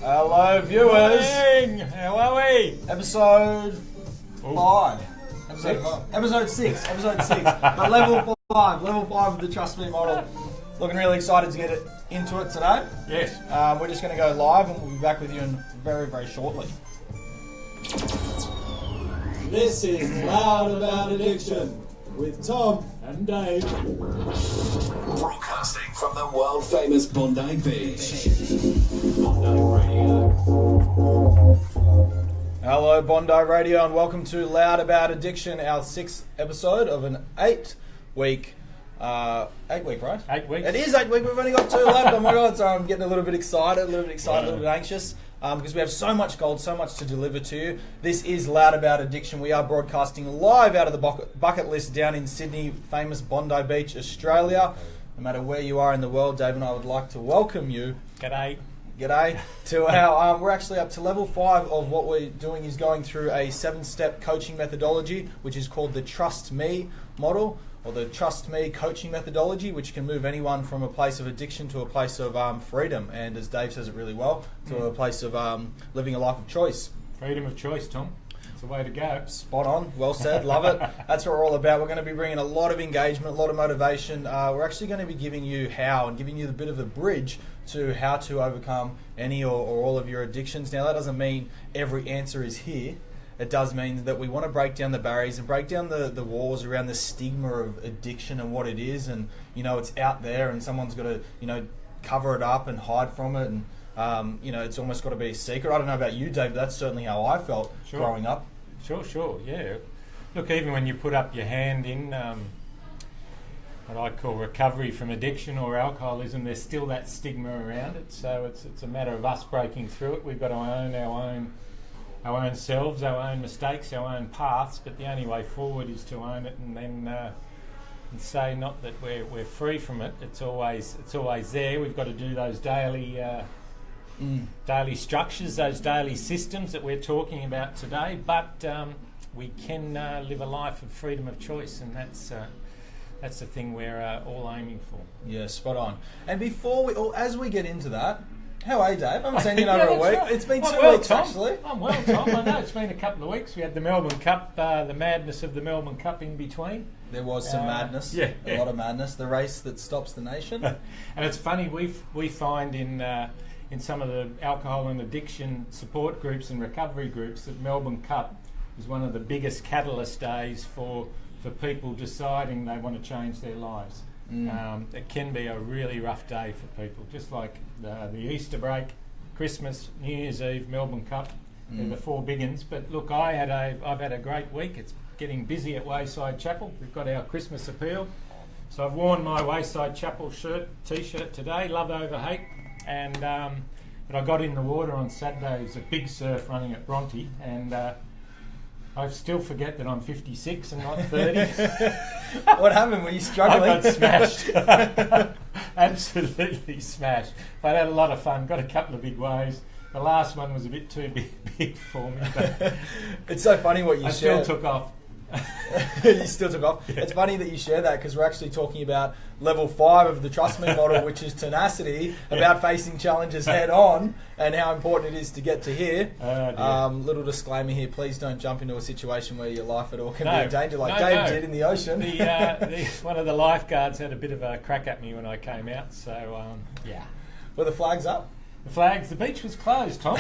Hello, viewers. Morning. How are we? Episode 5. Episode 6. But level 5 of the Trust Me model. Looking really excited to get into it today. Yes. We're just going to go live and we'll be back with you in very, very shortly. This is Loud About Addiction with Tom and Dave. Broadcasting from the world famous Bondi Beach. Bondi Radio. Hello, Bondi Radio, and welcome to Loud About Addiction, our 6th episode of an 8-week. 8 week, right? 8 weeks. It is 8 week. We've only got 2 left. Oh my god! So I'm getting a little bit excited, a little bit anxious. Because we have so much gold, so much to deliver to you. This is Loud About Addiction. We are broadcasting live out of the bucket list down in Sydney, famous Bondi Beach, Australia. No matter where you are in the world, Dave and I would like to welcome you. G'day. To our, we're actually up to level 5 of what we're doing is going through a 7-step coaching methodology, which is called the Trust Me model, or the Trust Me coaching methodology, which can move anyone from a place of addiction to a place of freedom, and as Dave says it really well, to a place of living a life of choice. Freedom of choice, Tom. It's the way to go. Spot on. Well said. Love it. That's what we're all about. We're going to be bringing a lot of engagement, a lot of motivation. We're actually going to be giving you how and giving you a bit of a bridge to how to overcome any or all of your addictions. Now, that doesn't mean every answer is here. It does mean that we want to break down the barriers and break down the walls around the stigma of addiction and what it is. And, you know, it's out there and someone's got to, you know, cover it up and hide from it. And, you know, it's almost got to be a secret. I don't know about you, Dave, but that's certainly how I felt growing up. Sure, yeah. Look, even when you put up your hand in what I call recovery from addiction or alcoholism, there's still that stigma around it. So it's a matter of us breaking through it. We've got to own our own selves, our own mistakes, our own paths, but the only way forward is to own it and then and say not that we're free from it. It's always there. We've got to do those daily structures, those daily systems that we're talking about today. But we can live a life of freedom of choice, and that's the thing we're all aiming for. Yeah, spot on. And as we get into that. How are you, Dave? I haven't seen you in over a week. Right. It's been 2 weeks, Tom. actually. I'm well, Tom. I know it's been a couple of weeks. We had the Melbourne Cup, the madness of the Melbourne Cup in between. There was some madness, a lot of madness. The race that stops the nation. And it's funny, we find in some of the alcohol and addiction support groups and recovery groups that Melbourne Cup is one of the biggest catalyst days for people deciding they want to change their lives. It can be a really rough day for people, just like the Easter break, Christmas, New Year's Eve, Melbourne Cup. They're the 4 big uns. But look, I've had a great week. It's getting busy at Wayside Chapel. We've got our Christmas appeal. So I've worn my Wayside Chapel t-shirt today, love over hate. And but I got in the water on Saturday. There's a big surf running at Bronte, and I still forget that I'm 56 and not 30. What happened? Were you struggling? I got smashed. Absolutely smashed. But I had a lot of fun. Got a couple of big waves. The last one was a bit too big for me. But it's so funny what you shared. I still took off. You still took off. Yeah. It's funny that you share that because we're actually talking about level 5 of the Trust Me model, which is tenacity, about facing challenges head on and how important it is to get to here. Little disclaimer here, please don't jump into a situation where your life at all can be in danger like Dave did in the ocean. One of the lifeguards had a bit of a crack at me when I came out, so yeah. Were the flags up? The beach was closed, Tom.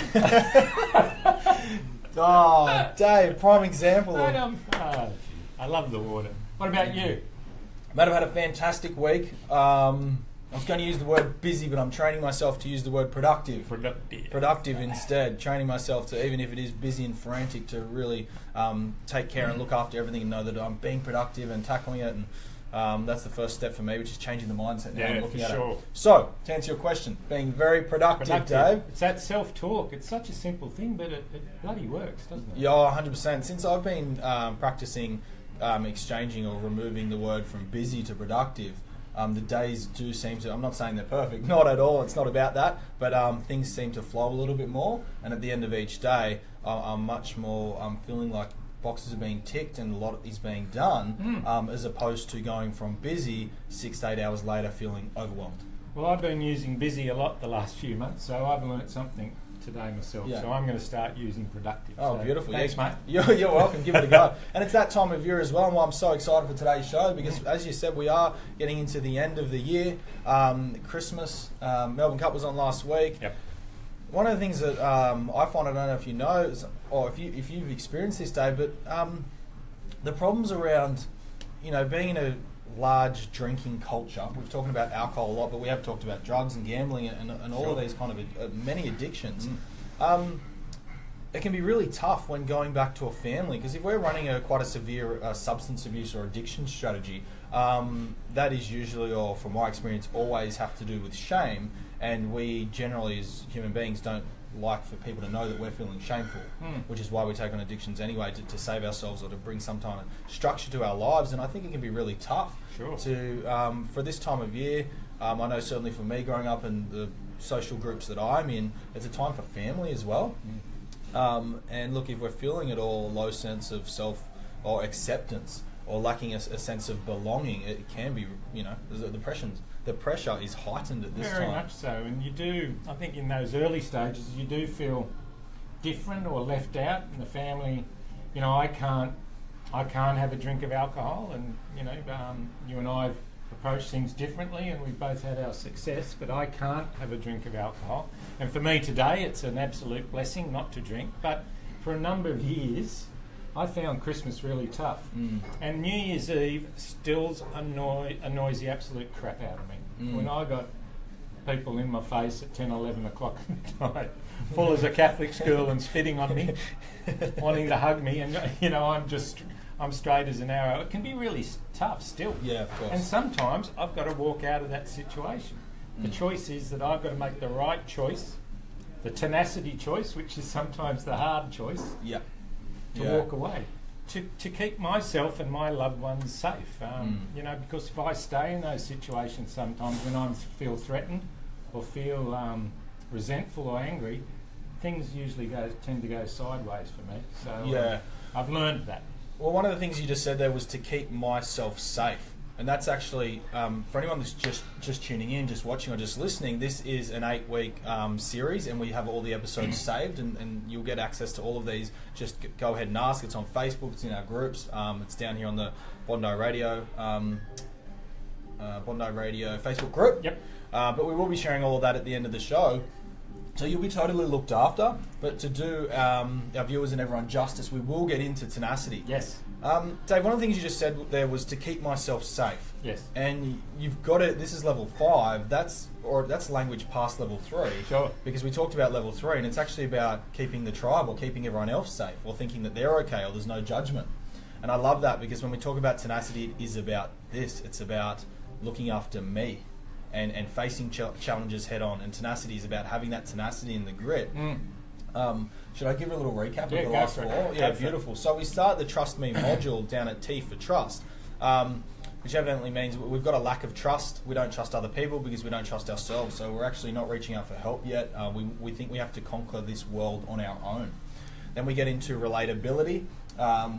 Oh, Dave, prime example. I love the water. What about you? Mate, I've had a fantastic week. I was going to use the word busy, but I'm training myself to use the word productive. Productive instead. Training myself to, even if it is busy and frantic, to really take care and look after everything and know that I'm being productive and tackling it. And that's the first step for me, which is changing the mindset now and looking at it. So, to answer your question, being very productive, Dave. It's that self-talk. It's such a simple thing, but it bloody works, doesn't it? Yeah, 100%. Since I've been practicing exchanging or removing the word from busy to productive, the days do seem to, I'm not saying they're perfect, not at all, it's not about that, but things seem to flow a little bit more, and at the end of each day, I'm much more, I'm feeling like boxes are being ticked and a lot is being done, as opposed to going from busy 6 to 8 hours later feeling overwhelmed. Well, I've been using busy a lot the last few months, so I've learnt something today myself, Yeah. so I'm going to start using Productive. Oh, So beautiful. Thanks, Yeah, mate. You're welcome. Give it a go. And it's that time of year as well, and why I'm so excited for today's show, because as you said, we are getting into the end of the year. Christmas, Melbourne Cup was on last week. Yep. One of the things that I find, I don't know if you know, or if you've experienced this, Dave, but the problems around, being in a large drinking culture. We've talked about alcohol a lot, but we have talked about drugs and gambling and all of these kind of many addictions. It can be really tough when going back to a family, because if we're running quite a severe substance abuse or addiction strategy, that is usually, or from my experience, always have to do with shame, and we generally as human beings don't like for people to know that we're feeling shameful, which is why we take on addictions anyway, to save ourselves or to bring some kind of structure to our lives. And I think it can be really tough to for this time of year. I know certainly for me, growing up in the social groups that I'm in, it's a time for family as well. And look, if we're feeling at all a low sense of self or acceptance, or lacking a sense of belonging, it can be, the pressure is heightened at this time. Very much so, and you do, I think in those early stages, you do feel different or left out in the family. I can't have a drink of alcohol, and you and I have approached things differently, and we've both had our success, but I can't have a drink of alcohol. And for me today, it's an absolute blessing not to drink, but for a number of years, I found Christmas really tough. And New Year's Eve still annoys the absolute crap out of me. When I got people in my face at 10, 11 o'clock at night, full as a Catholic school and spitting on me, wanting to hug me, and I'm straight as an arrow. It can be really tough still. Yeah, of course. And sometimes I've got to walk out of that situation. The choice is that I've got to make the right choice, the tenacity choice, which is sometimes the hard choice. Yeah. To walk away, to keep myself and my loved ones safe. Because if I stay in those situations sometimes when I feel threatened or feel resentful or angry, things usually tend to go sideways for me. So I've learned that. Well, one of the things you just said there was to keep myself safe. And that's actually, for anyone that's just tuning in, just watching or just listening, this is an 8-week series, and we have all the episodes saved, and you'll get access to all of these. Just go ahead and ask. It's on Facebook, it's in our groups, it's down here on the Bondi Radio Facebook group. Yep. But we will be sharing all of that at the end of the show. So you'll be totally looked after, but to do our viewers and everyone justice, we will get into tenacity. Yes. Dave, one of the things you just said there was to keep myself safe. Yes. And you've got it. This is level 5. That's language past level 3. Sure. Because we talked about level 3, and it's actually about keeping the tribe or keeping everyone else safe, or thinking that they're okay or there's no judgment. And I love that, because when we talk about tenacity, it is about this. It's about looking after me. And facing challenges head on, and tenacity is about having that tenacity and the grit. Should I give a little recap of the last 4? Yeah, beautiful. So we start the Trust Me module down at T for Trust, which evidently means we've got a lack of trust. We don't trust other people because we don't trust ourselves. So we're actually not reaching out for help yet. We think we have to conquer this world on our own. Then we get into relatability,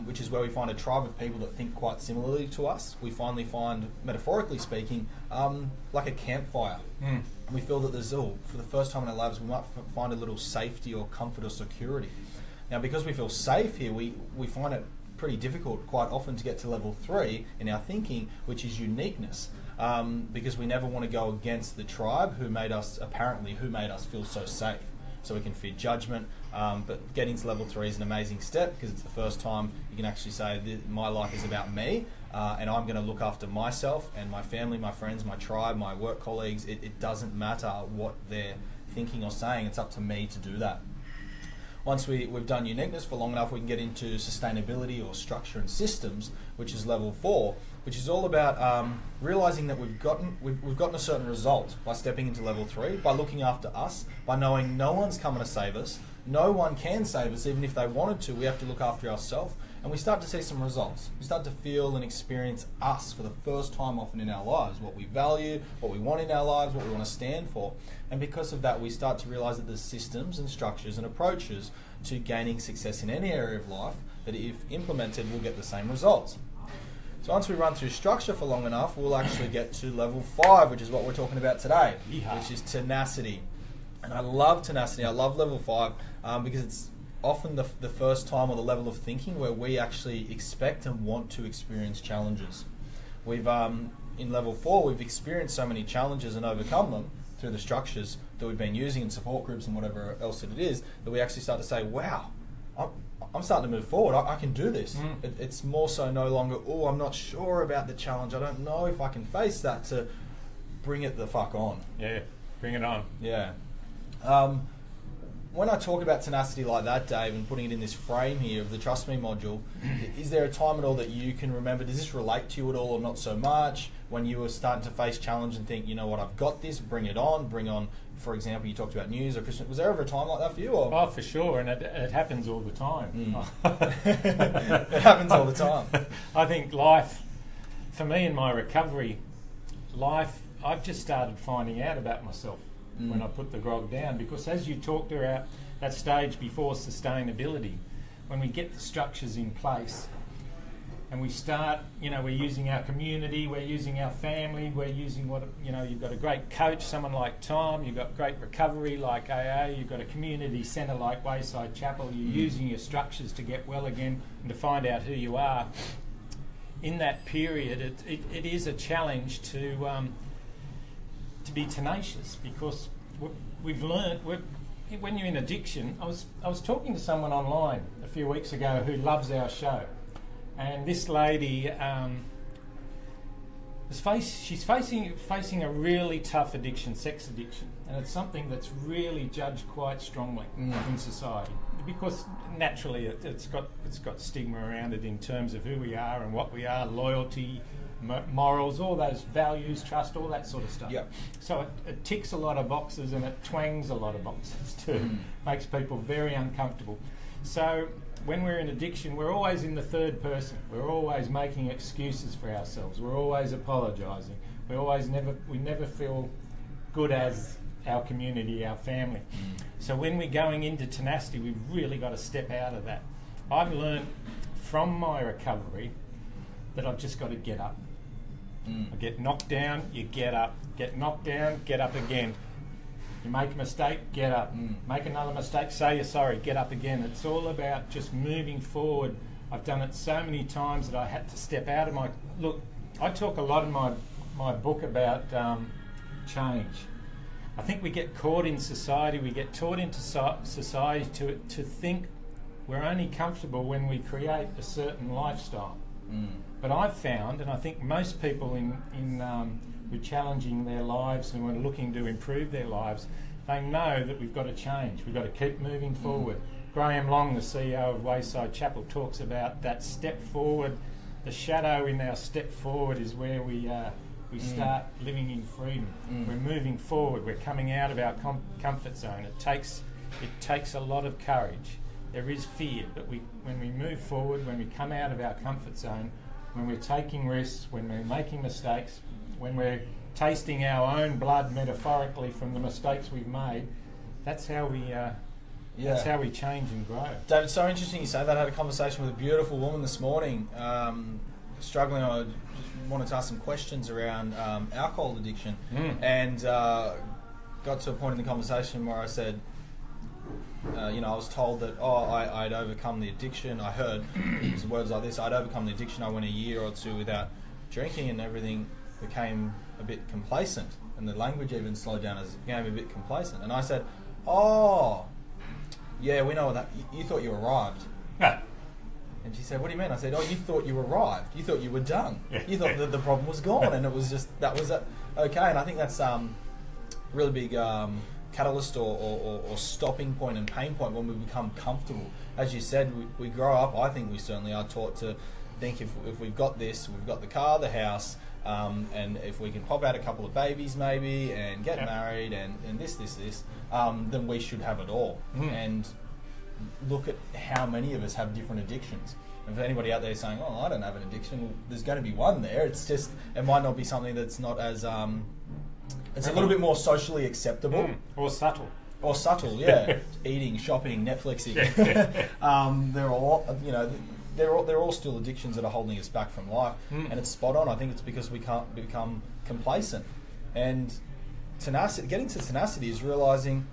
which is where we find a tribe of people that think quite similarly to us. We finally find, metaphorically speaking, like a campfire. We feel that there's, for the first time in our lives, we might find a little safety or comfort or security. Now, because we feel safe here, we find it pretty difficult quite often to get to level 3 in our thinking, which is uniqueness. Because we never want to go against the tribe who made us feel so safe. So we can fear judgment, but getting to level 3 is an amazing step, because it's the first time you can actually say, my life is about me, and I'm going to look after myself and my family, my friends, my tribe, my work colleagues. It doesn't matter what they're thinking or saying, it's up to me to do that. Once we've done uniqueness for long enough, we can get into sustainability or structure and systems, which is level 4, which is all about realizing that we've gotten a certain result by stepping into level 3, by looking after us, by knowing no one's coming to save us, no one can save us, even if they wanted to. We have to look after ourselves, and we start to see some results. We start to feel and experience us for the first time often in our lives, what we value, what we want in our lives, what we want to stand for. And because of that, we start to realize that there's systems and structures and approaches to gaining success in any area of life that, if implemented, will get the same results. So once we run through structure for long enough, we'll actually get to level 5, which is what we're talking about today, which is tenacity. And I love tenacity. I love level 5 because it's often the first time or the level of thinking where we actually expect and want to experience challenges. We've in level 4 we've experienced so many challenges and overcome them through the structures that we've been using in support groups and whatever else that it is, that we actually start to say, wow, I'm starting to move forward. I can do this. It's more so no longer, oh, I'm not sure about the challenge. I don't know if I can face that, to bring it the fuck on. Yeah, bring it on. Yeah. When I talk about tenacity like that, Dave, and putting it in this frame here of the Trust Me module, is there a time at all that you can remember, does this relate to you at all or not so much, when you were starting to face challenge and think, you know what, I've got this, bring on, for example, you talked about news or Christmas. Was there ever a time like that for you? Or? Oh, for sure, and it happens all the time. It happens all the time. I think life, for me in my recovery, I've just started finding out about myself when I put the grog down, because as you talked about that stage before sustainability, when we get the structures in place and we start, we're using our community, we're using our family, we're using you've got a great coach, someone like Tom, you've got great recovery like AA, you've got a community centre like Wayside Chapel, you're using your structures to get well again and to find out who you are. In that period, it is a challenge to be tenacious, because we've learned when you're in addiction. I was talking to someone online a few weeks ago who loves our show, and this lady she's facing a really tough addiction, sex addiction, and it's something that's really judged quite strongly in society, because naturally it's got stigma around it in terms of who we are and what we are, loyalty, morals, all those values, trust, all that sort of stuff. Yep. So it ticks a lot of boxes and it twangs a lot of boxes too. Makes people very uncomfortable. So when we're in addiction, we're always in the third person. We're always making excuses for ourselves. We're always apologising. We never feel good as our community, our family. So when we're going into tenacity, we've really got to step out of that. I've learned from my recovery that I've just got to get up. I get knocked down, you get up. Get knocked down, get up again. You make a mistake, get up. Make another mistake, say you're sorry, get up again. It's all about just moving forward. I've done it so many times that I had to step out of my... Look, I talk a lot in my book about change. I think we get caught in society, we get taught into society to think we're only comfortable when we create a certain lifestyle. But I've found, and I think most people in who are challenging their lives and who are looking to improve their lives, they know that we've got to change. We've got to keep moving forward. Graham Long, the CEO of Wayside Chapel, talks about that step forward. The shadow in our step forward is where we start living in freedom. We're moving forward. We're coming out of our comfort zone. It takes a lot of courage. There is fear, but when we move forward, when we come out of our comfort zone, when we're taking risks, when we're making mistakes, when we're tasting our own blood metaphorically from the mistakes we've made, that's how we that's how we change and grow. David, it's so interesting you say that. I had a conversation with a beautiful woman this morning, struggling. I just wanted to ask some questions around alcohol addiction, and got to a point in the conversation where I said, I was told that I'd overcome the addiction. I heard words like this: I'd overcome the addiction. I went a year or two without drinking, and everything became a bit complacent, and the language even slowed down as it became a bit complacent. And I said, "Oh, yeah, we know that. You thought you arrived." And she said, "What do you mean?" I said, "Oh, you thought you arrived. You thought you were done. You thought that the problem was gone, and it was just that was okay." And I think that's really big. Catalyst or stopping point and pain point when we become comfortable. As you said, we grow up, I think we certainly are taught to think if we've got this, we've got the car, the house, and if we can pop out a couple of babies maybe and get married and this, then we should have it all. And look at how many of us have different addictions. And for anybody out there saying, "Oh, I don't have an addiction," well, there's going to be one there. It's just, it might not be something that's not as... it's a little bit more socially acceptable. Or subtle. Or subtle, yeah. Eating, shopping, Netflixing. They're all, they're all still addictions that are holding us back from life. And it's spot on. I think it's because we can't become complacent. And tenacity, getting to tenacity is realising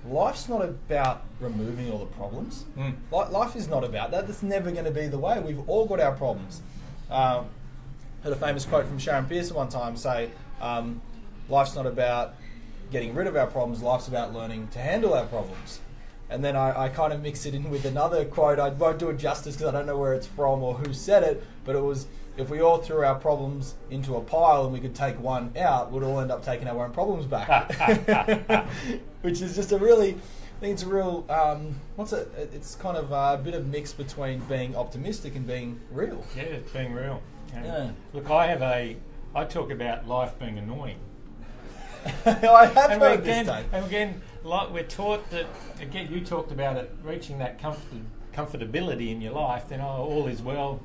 life's not about removing all the problems. Life is not about that. That's never going to be the way. We've all got our problems. Heard a famous quote from Sharon Pearson one time say, life's not about getting rid of our problems, life's about learning to handle our problems. And then I kind of mix it in with another quote. I won't do it justice because I don't know where it's from or who said it, but it was, if we all threw our problems into a pile and we could take one out, we'd all end up taking our own problems back. Which is just a really, I think it's a real, it's kind of a bit of mix between being optimistic and being real. Yeah, it's being real. Yeah. Look, I talk about life being annoying. I have heard this, Dave. And again, like we're taught that, again, you talked about it, reaching that comfortability in your life, then all is well.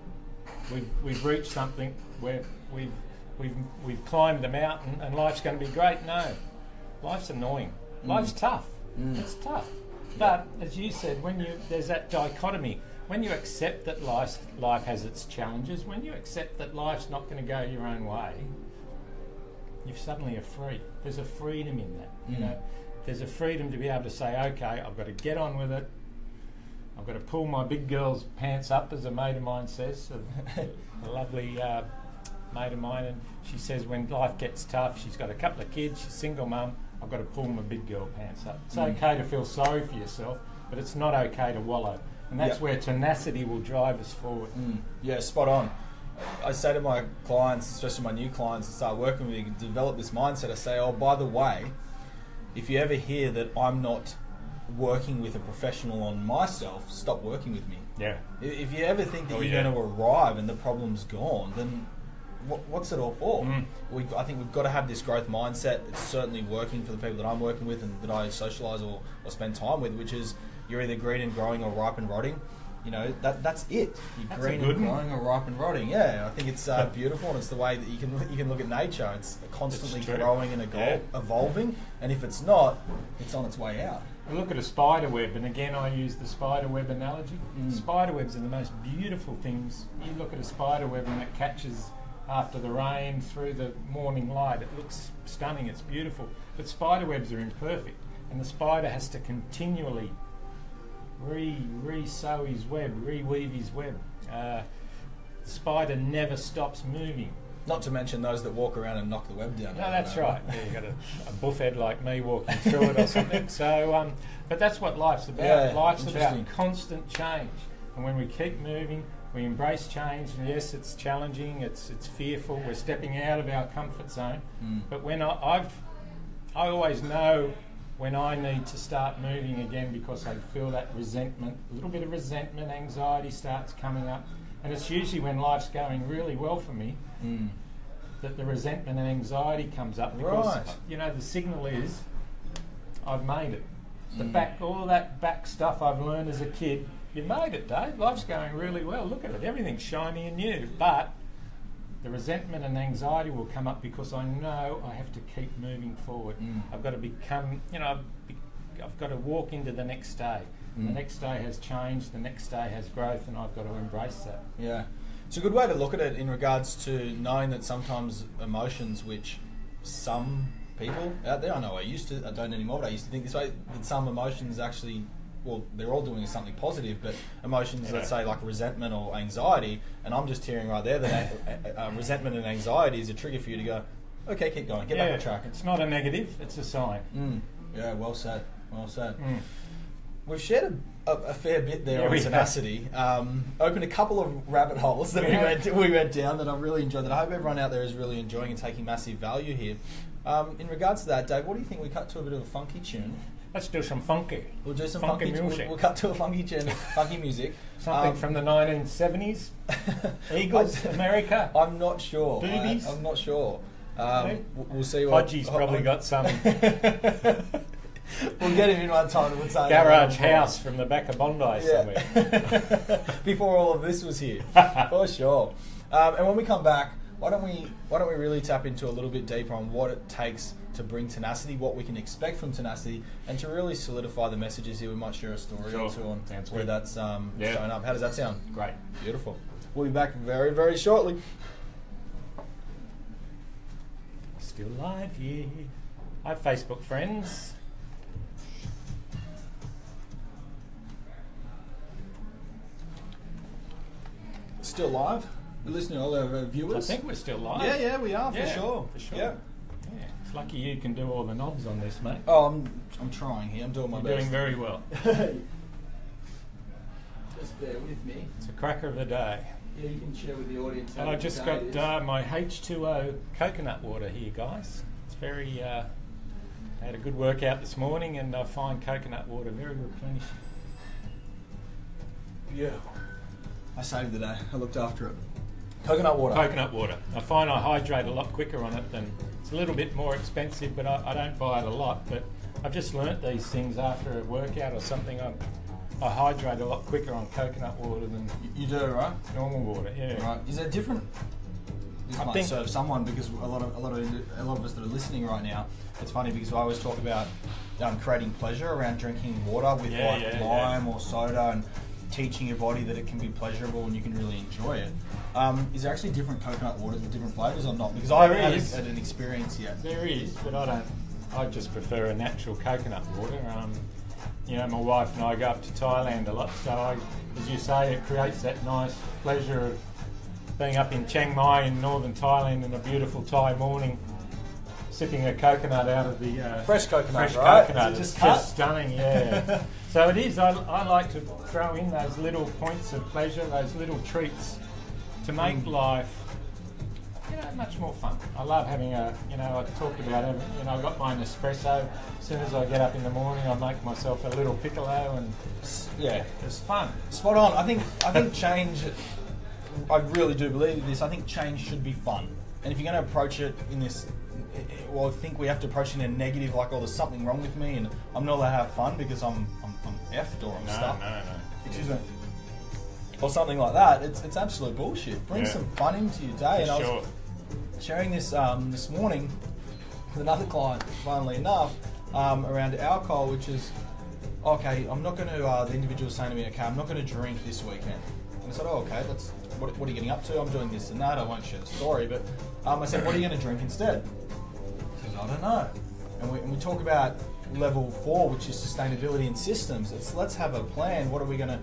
We've reached something where we've climbed the mountain and life's going to be great. No, life's annoying. Life's tough. It's tough. But as you said, there's that dichotomy. When you accept that life has its challenges, when you accept that life's not going to go your own way, you suddenly are free. There's a freedom in that. You know, there's a freedom to be able to say, okay, I've got to get on with it. I've got to pull my big girl's pants up, as a mate of mine says, a lovely mate of mine, and she says when life gets tough, she's got a couple of kids, she's a single mum, I've got to pull my big girl pants up. It's okay to feel sorry for yourself, but it's not okay to wallow. And that's where tenacity will drive us forward. Yeah, spot on. I say to my clients, especially my new clients that start working with me, develop this mindset. I say, oh, by the way, if you ever hear that I'm not working with a professional on myself, stop working with me. Yeah. If you ever think that you're going to arrive and the problem's gone, then what's it all for? I think we've got to have this growth mindset. It's certainly working for the people that I'm working with and that I socialise or spend time with, which is you're either green and growing or ripe and rotting. You know, that's it. You're green and growing or ripe and rotting. Yeah, I think it's beautiful, and it's the way that you can look at nature. It's constantly growing and evolving, and if it's not, it's on its way out. I look at a spider web, and again I use the spider web analogy. Spider webs are the most beautiful things. You look at a spider web and it catches after the rain through the morning light. It looks stunning, it's beautiful. But spider webs are imperfect, and the spider has to continually re-sew his web, reweave his web. The spider never stops moving. Not to mention those that walk around and knock the web down. No, that's right. Yeah, you've got a buffhead like me walking through it or something. So, but that's what life's about. Yeah, life's about constant change. And when we keep moving, we embrace change. And yes, it's challenging, it's fearful, we're stepping out of our comfort zone. But when I always know when I need to start moving again, because I feel that resentment, a little bit of resentment, anxiety starts coming up. And it's usually when life's going really well for me that the resentment and anxiety comes up, because you know the signal is I've made it. All that back stuff I've learned as a kid, you made it, Dave. Life's going really well. Look at it, everything's shiny and new. But the resentment and anxiety will come up because I know I have to keep moving forward. I've got to become, I've got to walk into the next day. The next day has change, the next day has growth, and I've got to embrace that. Yeah. It's a good way to look at it in regards to knowing that sometimes emotions, which some people out there, I don't anymore, but I used to think this way, that some emotions actually, well, they're all doing something positive, but emotions, let's say, like resentment or anxiety, and I'm just hearing right there that resentment and anxiety is a trigger for you to go, okay, keep going, get back on track. It's not a negative, it's a sign. Yeah, well said, well said. We've shared a fair bit there on tenacity. Opened a couple of rabbit holes that we went down that I've really enjoyed. That I hope everyone out there is really enjoying and taking massive value here. In regards to that, Dave, what do you think we cut to a bit of a funky tune? Let's do some funky. We'll do some funky music. We'll cut to a funky tune, funky music. Something from the 1970s. Eagles, America. I'm not sure. Boobies. I'm not sure. We'll see what... Hodgie's probably got some... We'll get him in one time and we'll say... Garage house from the back of Bondi somewhere. Before all of this was here. For sure. And when we come back, why don't we really tap into a little bit deeper on what it takes to bring tenacity, what we can expect from tenacity, and to really solidify the messages here. We might share a story or two on where that's showing up. How does that sound? Great. Beautiful. We'll be back very, very shortly. Still live here. Hi, Facebook friends. Still live? We're listening to all our viewers. I think we're still live. Yeah, we are, for sure. Yeah. It's lucky you can do all the knobs on this, mate. Oh, I'm trying here. I'm doing my You're best. doing very well. Just bear with me. It's a cracker of the day. Yeah, you can share with the audience. And I just got my H2O coconut water here, guys. It's very... I had a good workout this morning, and I find coconut water very replenishing. Yeah. I saved the day. I looked after it. Coconut water. Coconut water. I find I hydrate a lot quicker on it than... It's a little bit more expensive, but I don't buy it a lot. But I've just learnt these things after a workout or something. I hydrate a lot quicker on coconut water than You do, right? normal water. Yeah. Right. Is that different? This I might think- serve someone, because a lot of us that are listening right now. It's funny because I always talk about creating pleasure around drinking water with lime or soda, and teaching your body that it can be pleasurable and you can really enjoy it. Is there actually different coconut waters with different flavours or not? Because I haven't had an experience yet. There is, but I don't. I just prefer a natural coconut water. My wife and I go up to Thailand a lot, so as you say, it creates that nice pleasure of being up in Chiang Mai in northern Thailand in a beautiful Thai morning, sipping a coconut out of the Fresh coconut, fresh right? coconut. Is it It's just cut? just stunning, yeah. So it is. I like to throw in those little points of pleasure, those little treats, to make life, much more fun. I love having I talked about having, I've got my Nespresso. As soon as I get up in the morning, I make myself a little piccolo, and it's fun. Spot on. I think change. I really do believe this. I think change should be fun, and if you're going to approach it in this, I think we have to approach it in a negative, like, there's something wrong with me, and I'm not allowed to have fun because I'm effed or I'm stuck. No. Excuse me. Or something like that. It's absolute bullshit. Bring some fun into your day. And I was sharing this this morning with another client, funnily enough, around alcohol, which is, okay, I'm not going to, the individual saying to me, okay, I'm not going to drink this weekend. And I said, oh, okay, what are you getting up to? I'm doing this and that. I won't share the story, but I said, what are you going to drink instead? He says, I don't know. And we talk about level 4, which is sustainability and systems. Let's have a plan. What are we going to...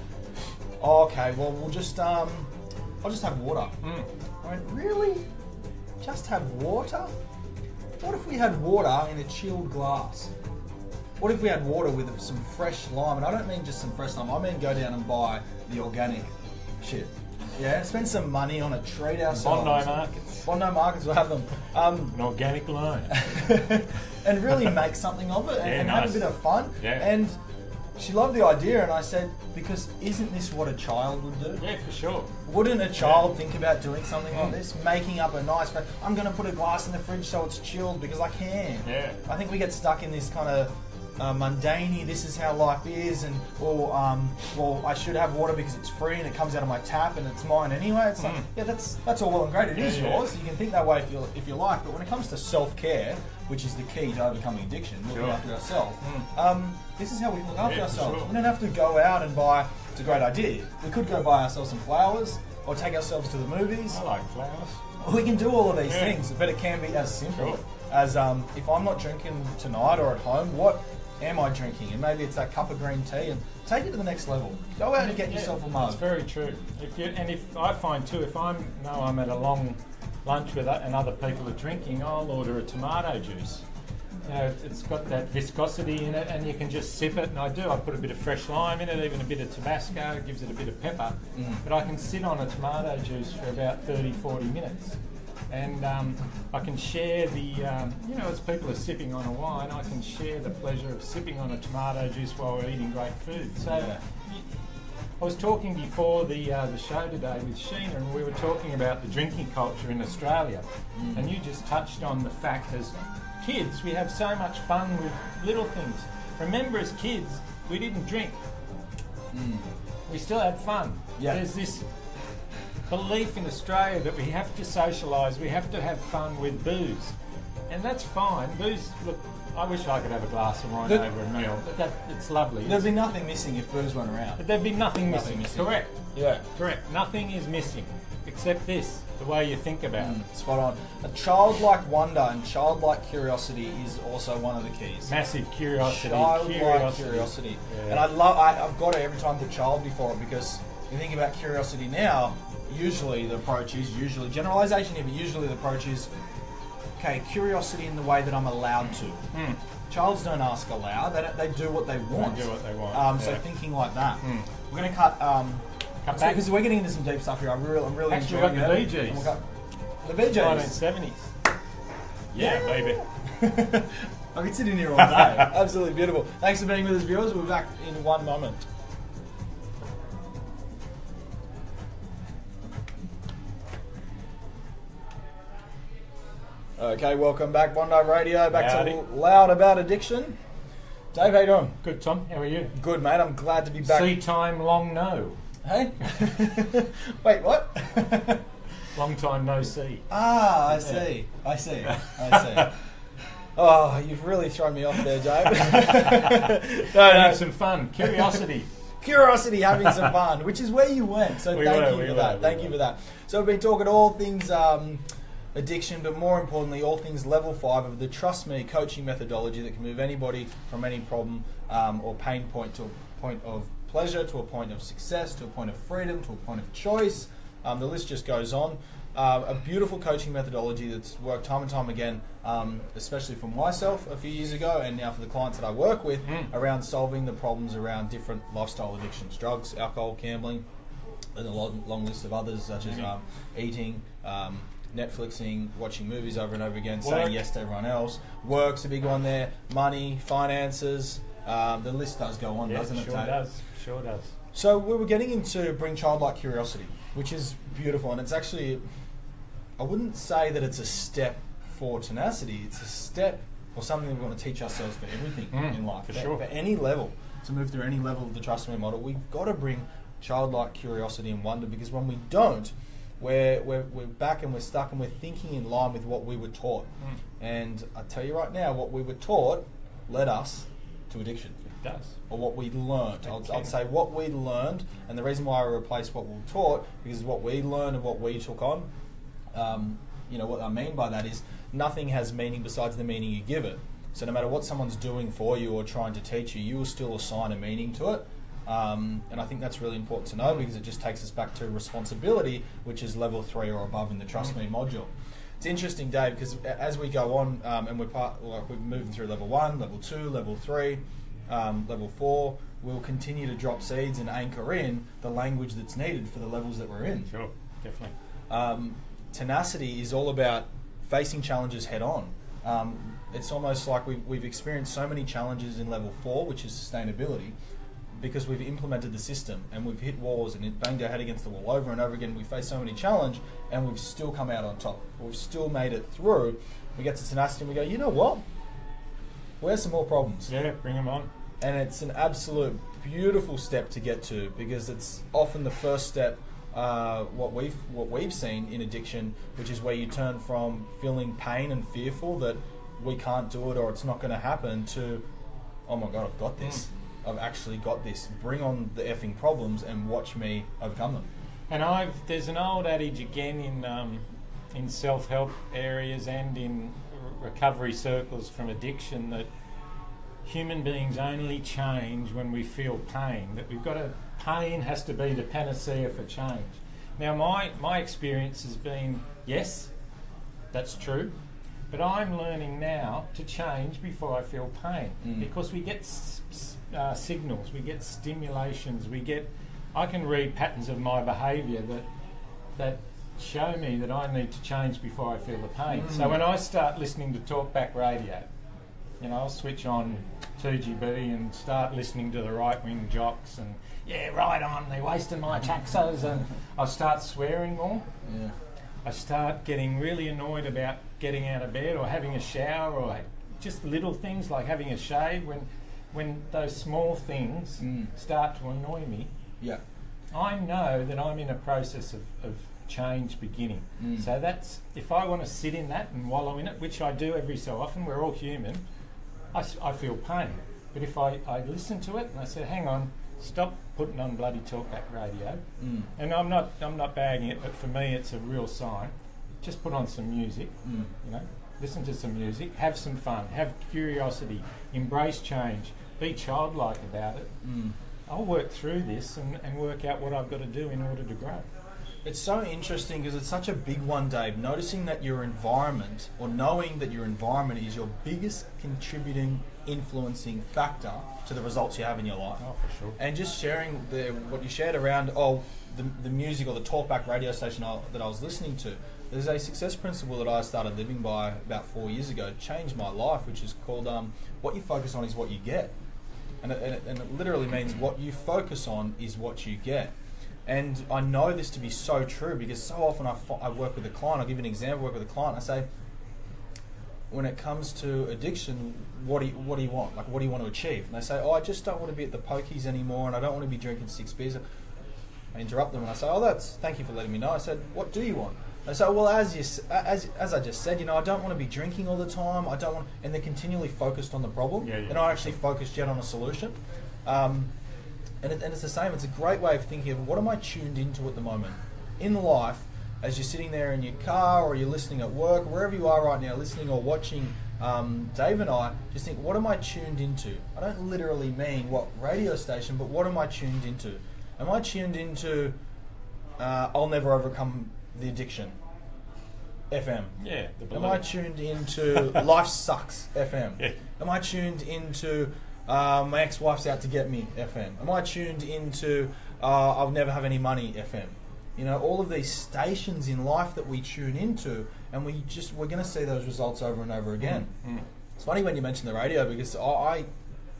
Oh, okay, well, I'll just have water. I went, really? Just have water? What if we had water in a chilled glass? What if we had water with some fresh lime? And I don't mean just some fresh lime. I mean go down and buy the organic shit. Yeah, spend some money on it, treat ourselves. Bondi Markets will have them. An organic lime. And really make something of it and have a bit of fun. Yeah. And she loved the idea, and I said, because isn't this what a child would do? Yeah, for sure. Wouldn't a child think about doing something like this? Making up a nice... I'm going to put a glass in the fridge so it's chilled because I can. Yeah. I think we get stuck in this kind of mundane, this is how life is, and well, I should have water because it's free and it comes out of my tap and it's mine anyway. It's like, that's all well and great. It is yours. You can think that way if you like, but when it comes to self-care, which is the key to overcoming addiction, looking after ourselves, this is how we can look after ourselves. Sure. We don't have to go out and buy... It's a great idea. We could go buy ourselves some flowers or take ourselves to the movies. I like flowers. We can do all of these things, but it can be as simple as if I'm not drinking tonight or at home, what am I drinking? And maybe it's that cup of green tea, and take it to the next level. Go out and get yourself a mug. That's very true. If I find too, if I'm at a long lunch with and other people are drinking, I'll order a tomato juice. It's got that viscosity in it, and you can just sip it, and I do. I put a bit of fresh lime in it, even a bit of Tabasco, it gives it a bit of pepper. But I can sit on a tomato juice for about 30-40 minutes. And I can share as people are sipping on a wine, I can share the pleasure of sipping on a tomato juice while we're eating great food. So I was talking before the show today with Sheena, and we were talking about the drinking culture in Australia. And you just touched on the fact as kids, we have so much fun with little things. Remember, as kids, we didn't drink. We still had fun. Yeah. There's this belief in Australia that we have to socialise, we have to have fun with booze. And that's fine. Booze, look, I wish I could have a glass of wine over a meal, but it's lovely. There'd be nothing missing if booze weren't around. There'd be nothing missing. Correct. Yeah. Correct. Nothing is missing, except this, the way you think about it. Spot on. A childlike wonder and childlike curiosity is also one of the keys. Massive curiosity. Childlike curiosity. Yeah. And I've got to every time put child before it, because you think about curiosity now, usually the approach is, generalisation here, but usually the approach is, okay, curiosity in the way that I'm allowed to. Childs don't ask aloud, they do what they want. They do what they want. So thinking like that. We're going to cut back because we're getting into some deep stuff here. I'm really Actually, enjoying got the it. Bee Gees. And we'll cut the Bee Gees. 1970s. Yeah, baby. I could sit in here all day. Absolutely beautiful. Thanks for being with us, viewers. We'll be back in one moment. Okay, welcome back, Bondi Radio. Back Howdy. to Loud About Addiction. Dave, how you doing? Good, Tom. How are you? Good, mate. I'm glad to be back. Sea time, long no. Hey? Wait, what? Long time no see. Ah, I see. Oh, you've really thrown me off there, Dave. Having some fun. Curiosity. Curiosity, having some fun, which is where you went. So thank you for that. Thank you for that. So we've been talking all things addiction, but more importantly, all things level 5 of the Trust Me coaching methodology that can move anybody from any problem or pain point to a point of pleasure, to a point of success, to a point of freedom, to a point of choice. The list just goes on. A beautiful coaching methodology that's worked time and time again, especially for myself a few years ago and now for the clients that I work with, around solving the problems around different lifestyle addictions, drugs, alcohol, gambling, and a long list of others such as eating, Netflixing, watching movies over and over again, saying yes to everyone else. Work's a big one there. Money, finances. The list does go on, doesn't it? Sure does. So we were getting into bring childlike curiosity, which is beautiful, and it's actually, I wouldn't say that it's a step for tenacity. It's a step or something that we want to teach ourselves for everything in life. For any level, to move through any level of the Trust Me model, we've got to bring childlike curiosity and wonder, because when we don't, we're back and we're stuck and we're thinking in line with what we were taught. And I tell you right now, what we were taught led us to addiction. It does. Or what we learned. I'd say what we learned, and the reason why I replaced what we were taught, because what we learned and what we took on, what I mean by that is nothing has meaning besides the meaning you give it. So no matter what someone's doing for you or trying to teach you, you will still assign a meaning to it. And I think that's really important to know, because it just takes us back to responsibility, which is level 3 or above in the Trust Me module. It's interesting, Dave, because as we go on and we're moving through level 1, level 2, level 3, level 4, we'll continue to drop seeds and anchor in the language that's needed for the levels that we're in. Sure, definitely. Tenacity is all about facing challenges head on. It's almost like we've experienced so many challenges in level 4, which is sustainability, because we've implemented the system and we've hit walls and banged our head against the wall over and over again. We face so many challenges and we've still come out on top. We've still made it through. We get to tenacity and we go, you know what? Where's some more problems? Yeah, bring them on. And it's an absolute beautiful step to get to, because it's often the first step, what we've seen in addiction, which is where you turn from feeling pain and fearful that we can't do it or it's not going to happen, to, oh my God, I've got this. I've actually got this. Bring on the effing problems and watch me overcome them. And there's an old adage again in self-help areas and in recovery circles from addiction, that human beings only change when we feel pain. That pain has to be the panacea for change. Now my experience has been, yes, that's true, but I'm learning now to change before I feel pain, because we get signals, we get stimulations, I can read patterns of my behaviour that show me that I need to change before I feel the pain. So when I start listening to talkback radio, I'll switch on 2GB and start listening to the right-wing jocks and, yeah, right on, they're wasting my taxos, and I start swearing more. Yeah. I start getting really annoyed about getting out of bed or having a shower, or just little things like having a shave. When those small things start to annoy me, I know that I'm in a process of change beginning. So that's, if I want to sit in that and wallow in it, which I do every so often, we're all human, I feel pain. But if I listen to it and I say, hang on, stop putting on bloody talkback radio, and I'm not bagging it, but for me it's a real sign. Just put on some music, listen to some music, have some fun, have curiosity, embrace change, be childlike about it. I'll work through this and work out what I've got to do in order to grow. It's so interesting because it's such a big one, Dave. Noticing that your environment, or knowing that your environment is your biggest contributing, influencing factor to the results you have in your life. Oh, for sure. And just sharing what you shared around the music or the talkback radio station that I was listening to. There's a success principle that I started living by about 4 years ago. It changed my life, which is called what you focus on is what you get. And it literally means what you focus on is what you get. And I know this to be so true because so often I work with a client. I'll give you an example. I work with a client. I say, when it comes to addiction, what do you want? Like, what do you want to achieve? And they say, I just don't want to be at the pokies anymore, and I don't want to be drinking 6 beers. I interrupt them and I say, thank you for letting me know. I said, what do you want? They say, well, as I just said, I don't want to be drinking all the time. I don't want, and they're continually focused on the problem. Yeah. They're not actually focused yet on a solution. And it's the same. It's a great way of thinking of what am I tuned into at the moment in life, as you're sitting there in your car or you're listening at work, wherever you are right now, listening or watching Dave and I. Just think, what am I tuned into? I don't literally mean what radio station, but what am I tuned into? Am I tuned into I'll never overcome the addiction? FM. Yeah. Am I tuned into Life Sucks? FM. Yeah. Am I tuned into my ex-wife's out to get me? FM. Am I tuned into I'll never have any money? FM. All of these stations in life that we tune into, and we're going to see those results over and over again. Mm. It's funny when you mention the radio because I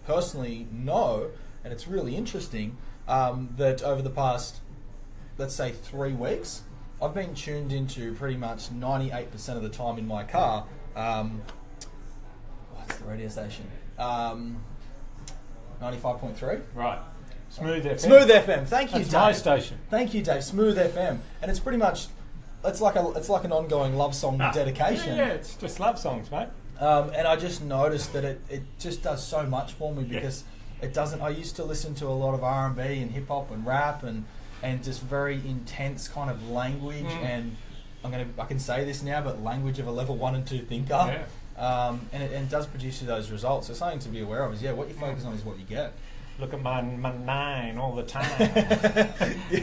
personally know, and it's really interesting, that over the past, let's say 3 weeks, I've been tuned into pretty much 98% of the time in my car. What's the radio station? 95.3. Right. Smooth FM. Smooth FM. Thank you, That's Dave. my station. Thank you, Dave. Smooth FM, and it's pretty much it's like an ongoing love song dedication. Yeah, it's just love songs, mate. And I just noticed that it just does so much for me because it doesn't. I used to listen to a lot of R&B and hip hop and rap and just very intense kind of language. And I can say this now, but language of a level 1 and 2 thinker. Yeah. And it does produce you those results. So something to be aware of is what you focus on is what you get. Look at my 9 all the time.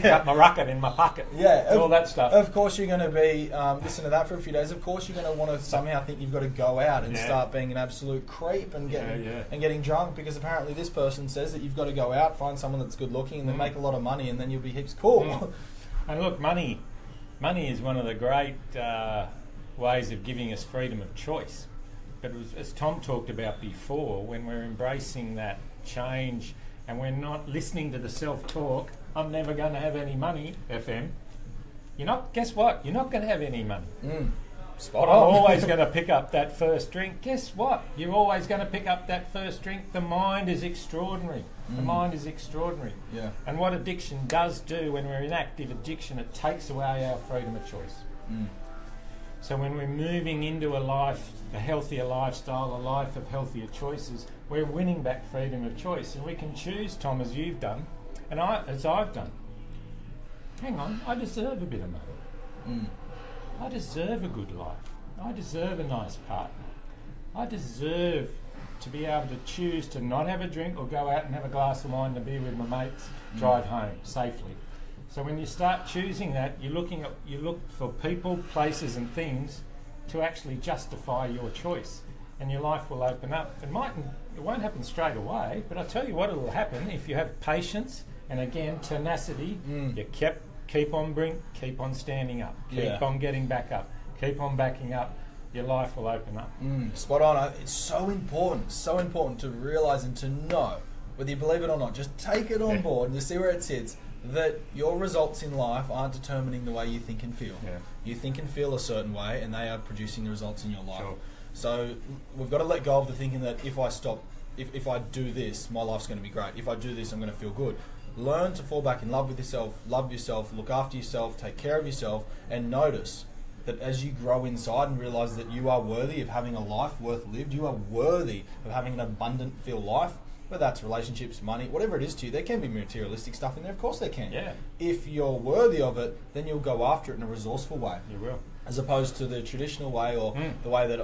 Got my rocket in my pocket. Yeah, all that stuff. Of course, you're going to be listening to that for a few days. Of course, you're going to want to somehow think you've got to go out and start being an absolute creep and getting drunk because apparently this person says that you've got to go out, find someone that's good looking, and then make a lot of money, and then you'll be heaps cool. And look, money is one of the great ways of giving us freedom of choice. But as Tom talked about before, when we're embracing that change and we're not listening to the self-talk, I'm never going to have any money, FM. Guess what? You're not going to have any money. Spot I'm on. always going to pick up that first drink. Guess what? You're always going to pick up that first drink. The mind is extraordinary. The mind is extraordinary. Yeah. And what addiction does do when we're in active addiction, it takes away our freedom of choice. So when we're moving into a healthier lifestyle, a life of healthier choices, we're winning back freedom of choice. And we can choose, Tom, as you've done, and as I've done. Hang on, I deserve a bit of money. I deserve a good life. I deserve a nice partner. I deserve to be able to choose to not have a drink or go out and have a glass of wine and be with my mates, drive home safely. So when you start choosing that, you look for people, places and things to actually justify your choice, and your life will open up. It won't happen straight away, but I'll tell you what will happen if you have patience and again tenacity. You keep on standing up, keep on getting back up, keep on backing up. Your life will open up. Spot on. It's so important to realise and to know, whether you believe it or not, just take it on board and you see where it sits, that your results in life aren't determining the way you think and feel. You think and feel a certain way, and they are producing the results in your life. Sure. So we've got to let go of the thinking that if I do this, my life's going to be great. If I do this, I'm going to feel good. Learn to fall back in love with yourself, love yourself, look after yourself, take care of yourself, and notice that as you grow inside and realise that you are worthy of having a life worth lived, you are worthy of having an abundant, filled life, whether that's relationships, money, whatever it is to you. There can be materialistic stuff in there, of course there can. If you're worthy of it, then you'll go after it in a resourceful way. You will. As opposed to the traditional way, or the way that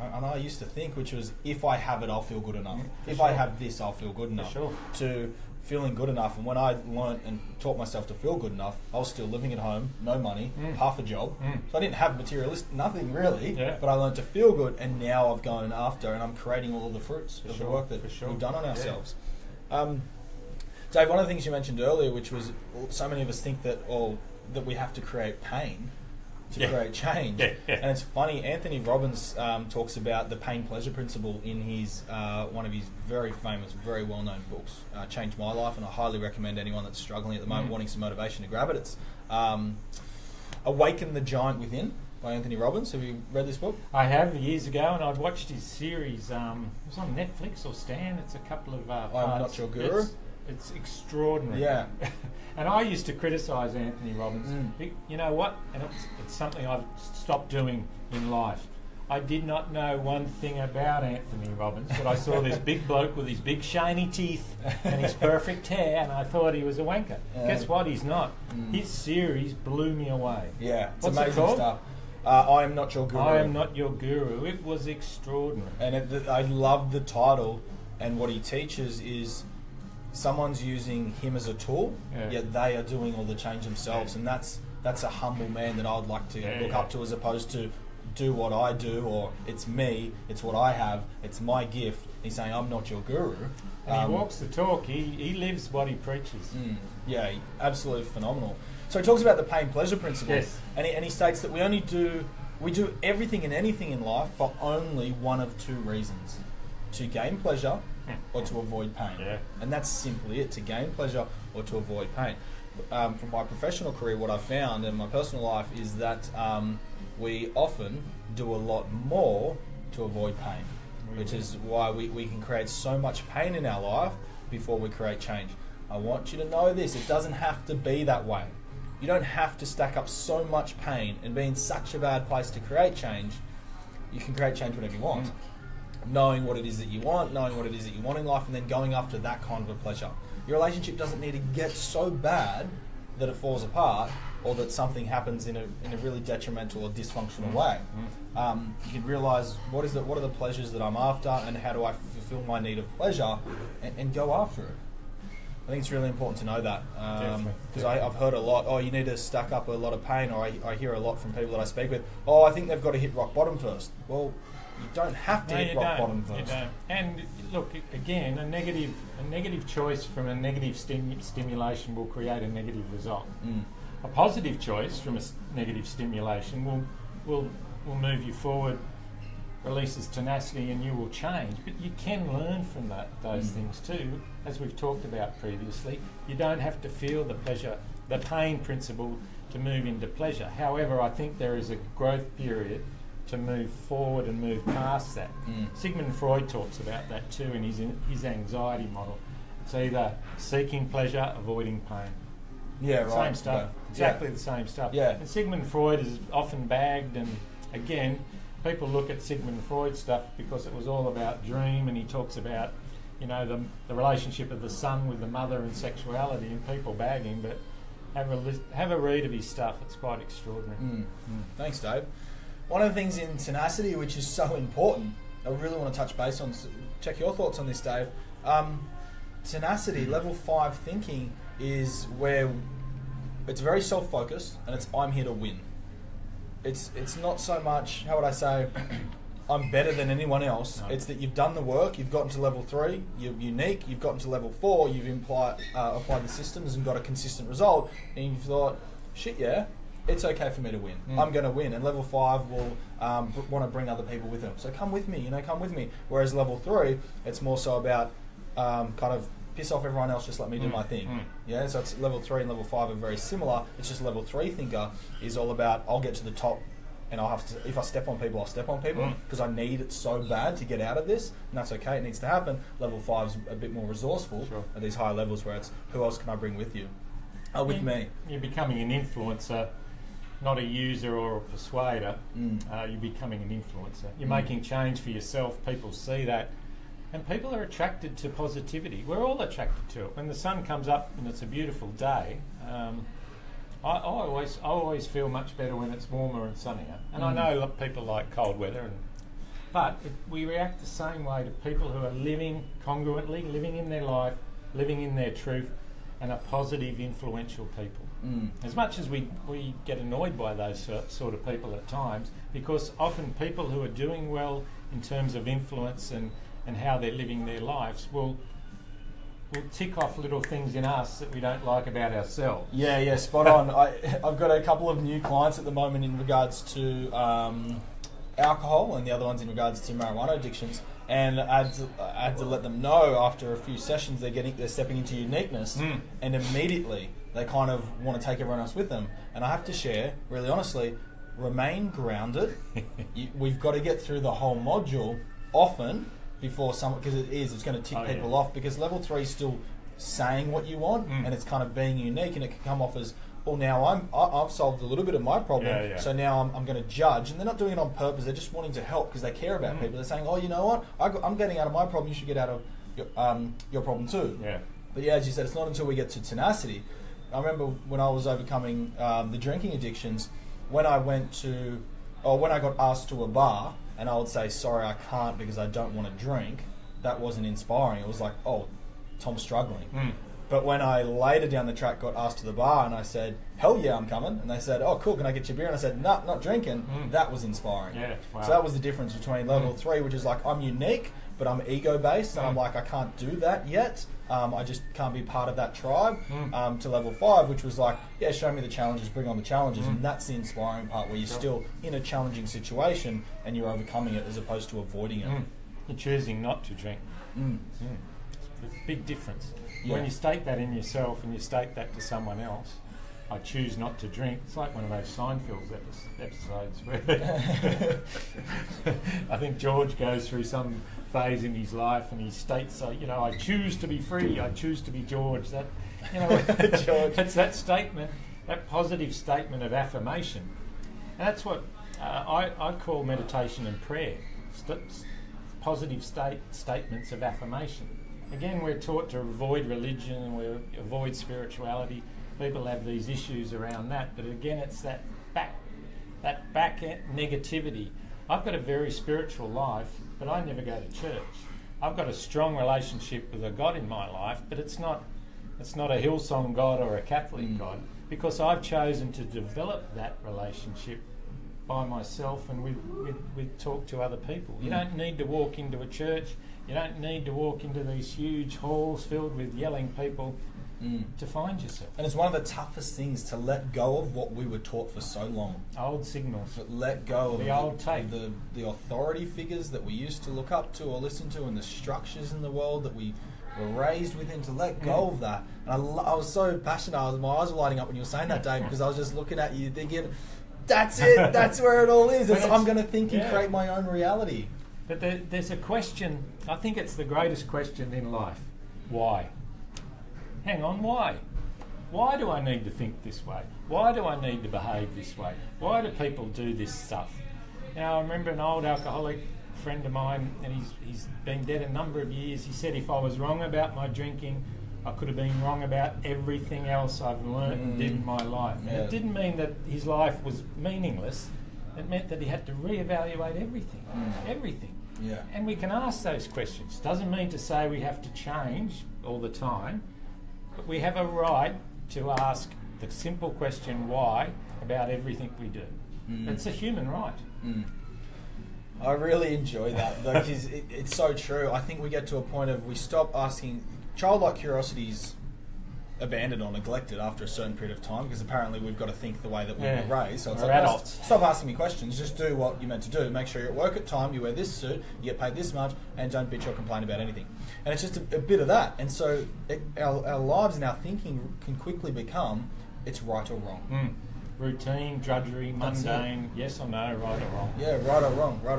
I used to think, which was, if I have it, I'll feel good enough. If I have this, I'll feel good enough. To feeling good enough. And when I learnt and taught myself to feel good enough, I was still living at home, no money, half a job. So I didn't have nothing really, but I learned to feel good, and now I've gone after and I'm creating all of the fruits of the work that we've done on ourselves. Dave, one of the things you mentioned earlier, which was so many of us think that we have to create pain to create change. And it's funny, Anthony Robbins talks about the pain-pleasure principle in his one of his very famous, very well-known books, Changed My Life, and I highly recommend anyone that's struggling at the moment, wanting some motivation, to grab it. It's Awaken the Giant Within by Anthony Robbins. Have you read this book? I have, years ago, and I'd watched his series. It was on Netflix or Stan. It's a couple of I'm parts. Not Your Guru? It's extraordinary. Yeah. And I used to criticise Anthony Robbins. You know what? And it's something I've stopped doing in life. I did not know one thing about Anthony Robbins, but I saw this big bloke with his big shiny teeth and his perfect hair, and I thought he was a wanker. Guess what? He's not. His series blew me away. Yeah, it's What's amazing it called? Stuff. I Am Not Your Guru. I Am Not Your Guru. It was extraordinary. And I love the title, and what he teaches is someone's using him as a tool, yet they are doing all the change themselves, and that's a humble man that I would like to look up to, as opposed to do what I do, or it's me, it's what I have, it's my gift. He's saying, I'm not your guru. And he walks the talk. He lives what he preaches. Yeah, absolutely phenomenal. So he talks about the pain-pleasure principle, and he states that we do everything and anything in life for only one of two reasons: to gain pleasure or to avoid pain. And that's simply it, to gain pleasure or to avoid pain. From my professional career, what I've found in my personal life is that we often do a lot more to avoid pain, which is why we can create so much pain in our life before we create change. I want you to know this: it doesn't have to be that way. You don't have to stack up so much pain and be in such a bad place to create change. You can create change whenever you want. Knowing what it is that you want, knowing what it is that you want in life, and then going after that kind of a pleasure. Your relationship doesn't need to get so bad that it falls apart, or that something happens in a really detrimental or dysfunctional way. You can realise what are the pleasures that I'm after, and how do I fulfil my need of pleasure, and go after it. I think it's really important to know that, because I've heard a lot, you need to stack up a lot of pain, or I hear a lot from people that I speak with, I think they've got to hit rock bottom first. Well, you don't have to hit rock bottom first. You don't. And look, again, a negative choice from a negative stimulation will create a negative result. A positive choice from a negative stimulation will move you forward, releases tenacity, and you will change. But you can learn from those things too, as we've talked about previously. You don't have to feel the pleasure, the pain principle, to move into pleasure. However, I think there is a growth period to move forward and move past that. Sigmund Freud talks about that too in his anxiety model. It's either seeking pleasure, avoiding pain. Yeah, right. Same stuff. Exactly the same stuff. Yeah. And Sigmund Freud is often bagged, and again, people look at Sigmund Freud stuff because it was all about dream, and he talks about, the relationship of the son with the mother and sexuality, and people bag him, but have a read of his stuff. It's quite extraordinary. Thanks, Dave. One of the things in tenacity, which is so important, I really want to touch base on, check your thoughts on this, Dave. Tenacity, level 5 thinking, is where it's very self-focused, and it's I'm here to win. It's not so much, how would I say, I'm better than anyone else. No. It's that you've done the work, you've gotten to level 3, you're unique, you've gotten to level 4, you've applied the systems and got a consistent result, and you've thought, it's okay for me to win. I'm going to win. And level 5 will want to bring other people with them. So come with me, come with me. Whereas level 3, it's more so about kind of piss off everyone else, just let me do my thing. Yeah, so it's level 3 and level 5 are very similar. It's just level 3 thinker is all about, I'll get to the top, and I'll have to, if I step on people, I'll step on people, because I need it so bad to get out of this, and that's okay, it needs to happen. Level 5's a bit more resourcewul at these higher levels, where it's, who else can I bring with you? With me. You're becoming an influencer, not a user or a persuader. You're becoming an influencer. You're making change for yourself. People see that, and people are attracted to positivity. We're all attracted to it. When the sun comes up and it's a beautiful day, I always feel much better when it's warmer and sunnier. And I know people like cold weather, but we react the same way to people who are living congruently, living in their life living in their truth, and are positive, influential people. As much as we get annoyed by those sort of people at times, because often people who are doing well in terms of influence and how they're living their lives will tick off little things in us that we don't like about ourselves. Yeah, spot on. I've got a couple of new clients at the moment in regards to alcohol, and the other one's in regards to marijuana addictions. And I had to let them know after a few sessions they're stepping into uniqueness, and immediately they kind of want to take everyone else with them. And I have to share, really honestly, remain grounded. We've got to get through the whole module often before someone, because it's going to tick people off, because level 3 is still saying what you want, and it's kind of being unique, and it can come off as, well, now I've solved a little bit of my problem, so now I'm going to judge. And they're not doing it on purpose, they're just wanting to help because they care about people. They're saying, oh, you know what, I'm getting out of my problem, you should get out of your problem too. But yeah, as you said, it's not until we get to tenacity. I remember when I was overcoming the drinking addictions, when I got asked to a bar and I would say, sorry, I can't because I don't want to drink, that wasn't inspiring. It was like, oh, Tom's struggling. But when I later down the track got asked to the bar and I said, hell yeah, I'm coming, and they said, oh cool, can I get you a beer? And I said, no, not drinking. That was inspiring. So that was the difference between level 3, which is like, I'm unique, but I'm ego-based, and I'm like, I can't do that yet. I just can't be part of that tribe. To level 5, which was like, yeah, show me the challenges, bring on the challenges. And that's the inspiring part, where you're still in a challenging situation and you're overcoming it as opposed to avoiding it. You're choosing not to drink. It's a big difference. When you state that in yourself and you state that to someone else, I choose not to drink. It's like one of those Seinfeld episodes where I think George goes through some phase in his life and he states, I choose to be free, I choose to be George. That, George. It's that statement, that positive statement of affirmation. And that's what I call meditation and prayer. Positive statements of affirmation. Again, we're taught to avoid religion and we avoid spirituality. People have these issues around that, but again, it's that back end negativity. I've got a very spiritual life, but I never go to church. I've got a strong relationship with a God in my life, but it's not a Hillsong God or a Catholic God, because I've chosen to develop that relationship by myself and with talk to other people. You don't need to walk into a church. You don't need to walk into these huge halls filled with yelling people to find yourself. And it's one of the toughest things to let go of what we were taught for so long. Old signals. But let go of the old tape. The authority figures that we used to look up to or listen to, and the structures in the world that we were raised within, to let go of that. And I was so passionate. My eyes were lighting up when you were saying that, Dave, because I was just looking at you thinking, that's it. That's where it all is. I'm going to think and create my own reality. But there's a question, I think it's the greatest question in life. Why? Hang on, why? Why do I need to think this way? Why do I need to behave this way? Why do people do this stuff? I remember an old alcoholic friend of mine, and he's been dead a number of years. He said, if I was wrong about my drinking, I could have been wrong about everything else I've learned and did in my life. Yeah. It didn't mean that his life was meaningless. It meant that he had to reevaluate everything. Everything. Yeah. And we can ask those questions. Doesn't mean to say we have to change all the time, but we have a right to ask the simple question, why, about everything we do. It's a human right. I really enjoy that, though, because it's so true. I think we get to a point of we stop asking. Childlike curiosities abandoned or neglected after a certain period of time, because apparently we've got to think the way that we were raised. So it's we're like, adults. Stop asking me questions, just do what you're meant to do. Make sure you're at work at time, you wear this suit, you get paid this much, and don't bitch or complain about anything. And it's just a bit of that. And so our lives and our thinking can quickly become, it's right or wrong. Routine, drudgery, mundane, yes or no, right or wrong. Yeah, right or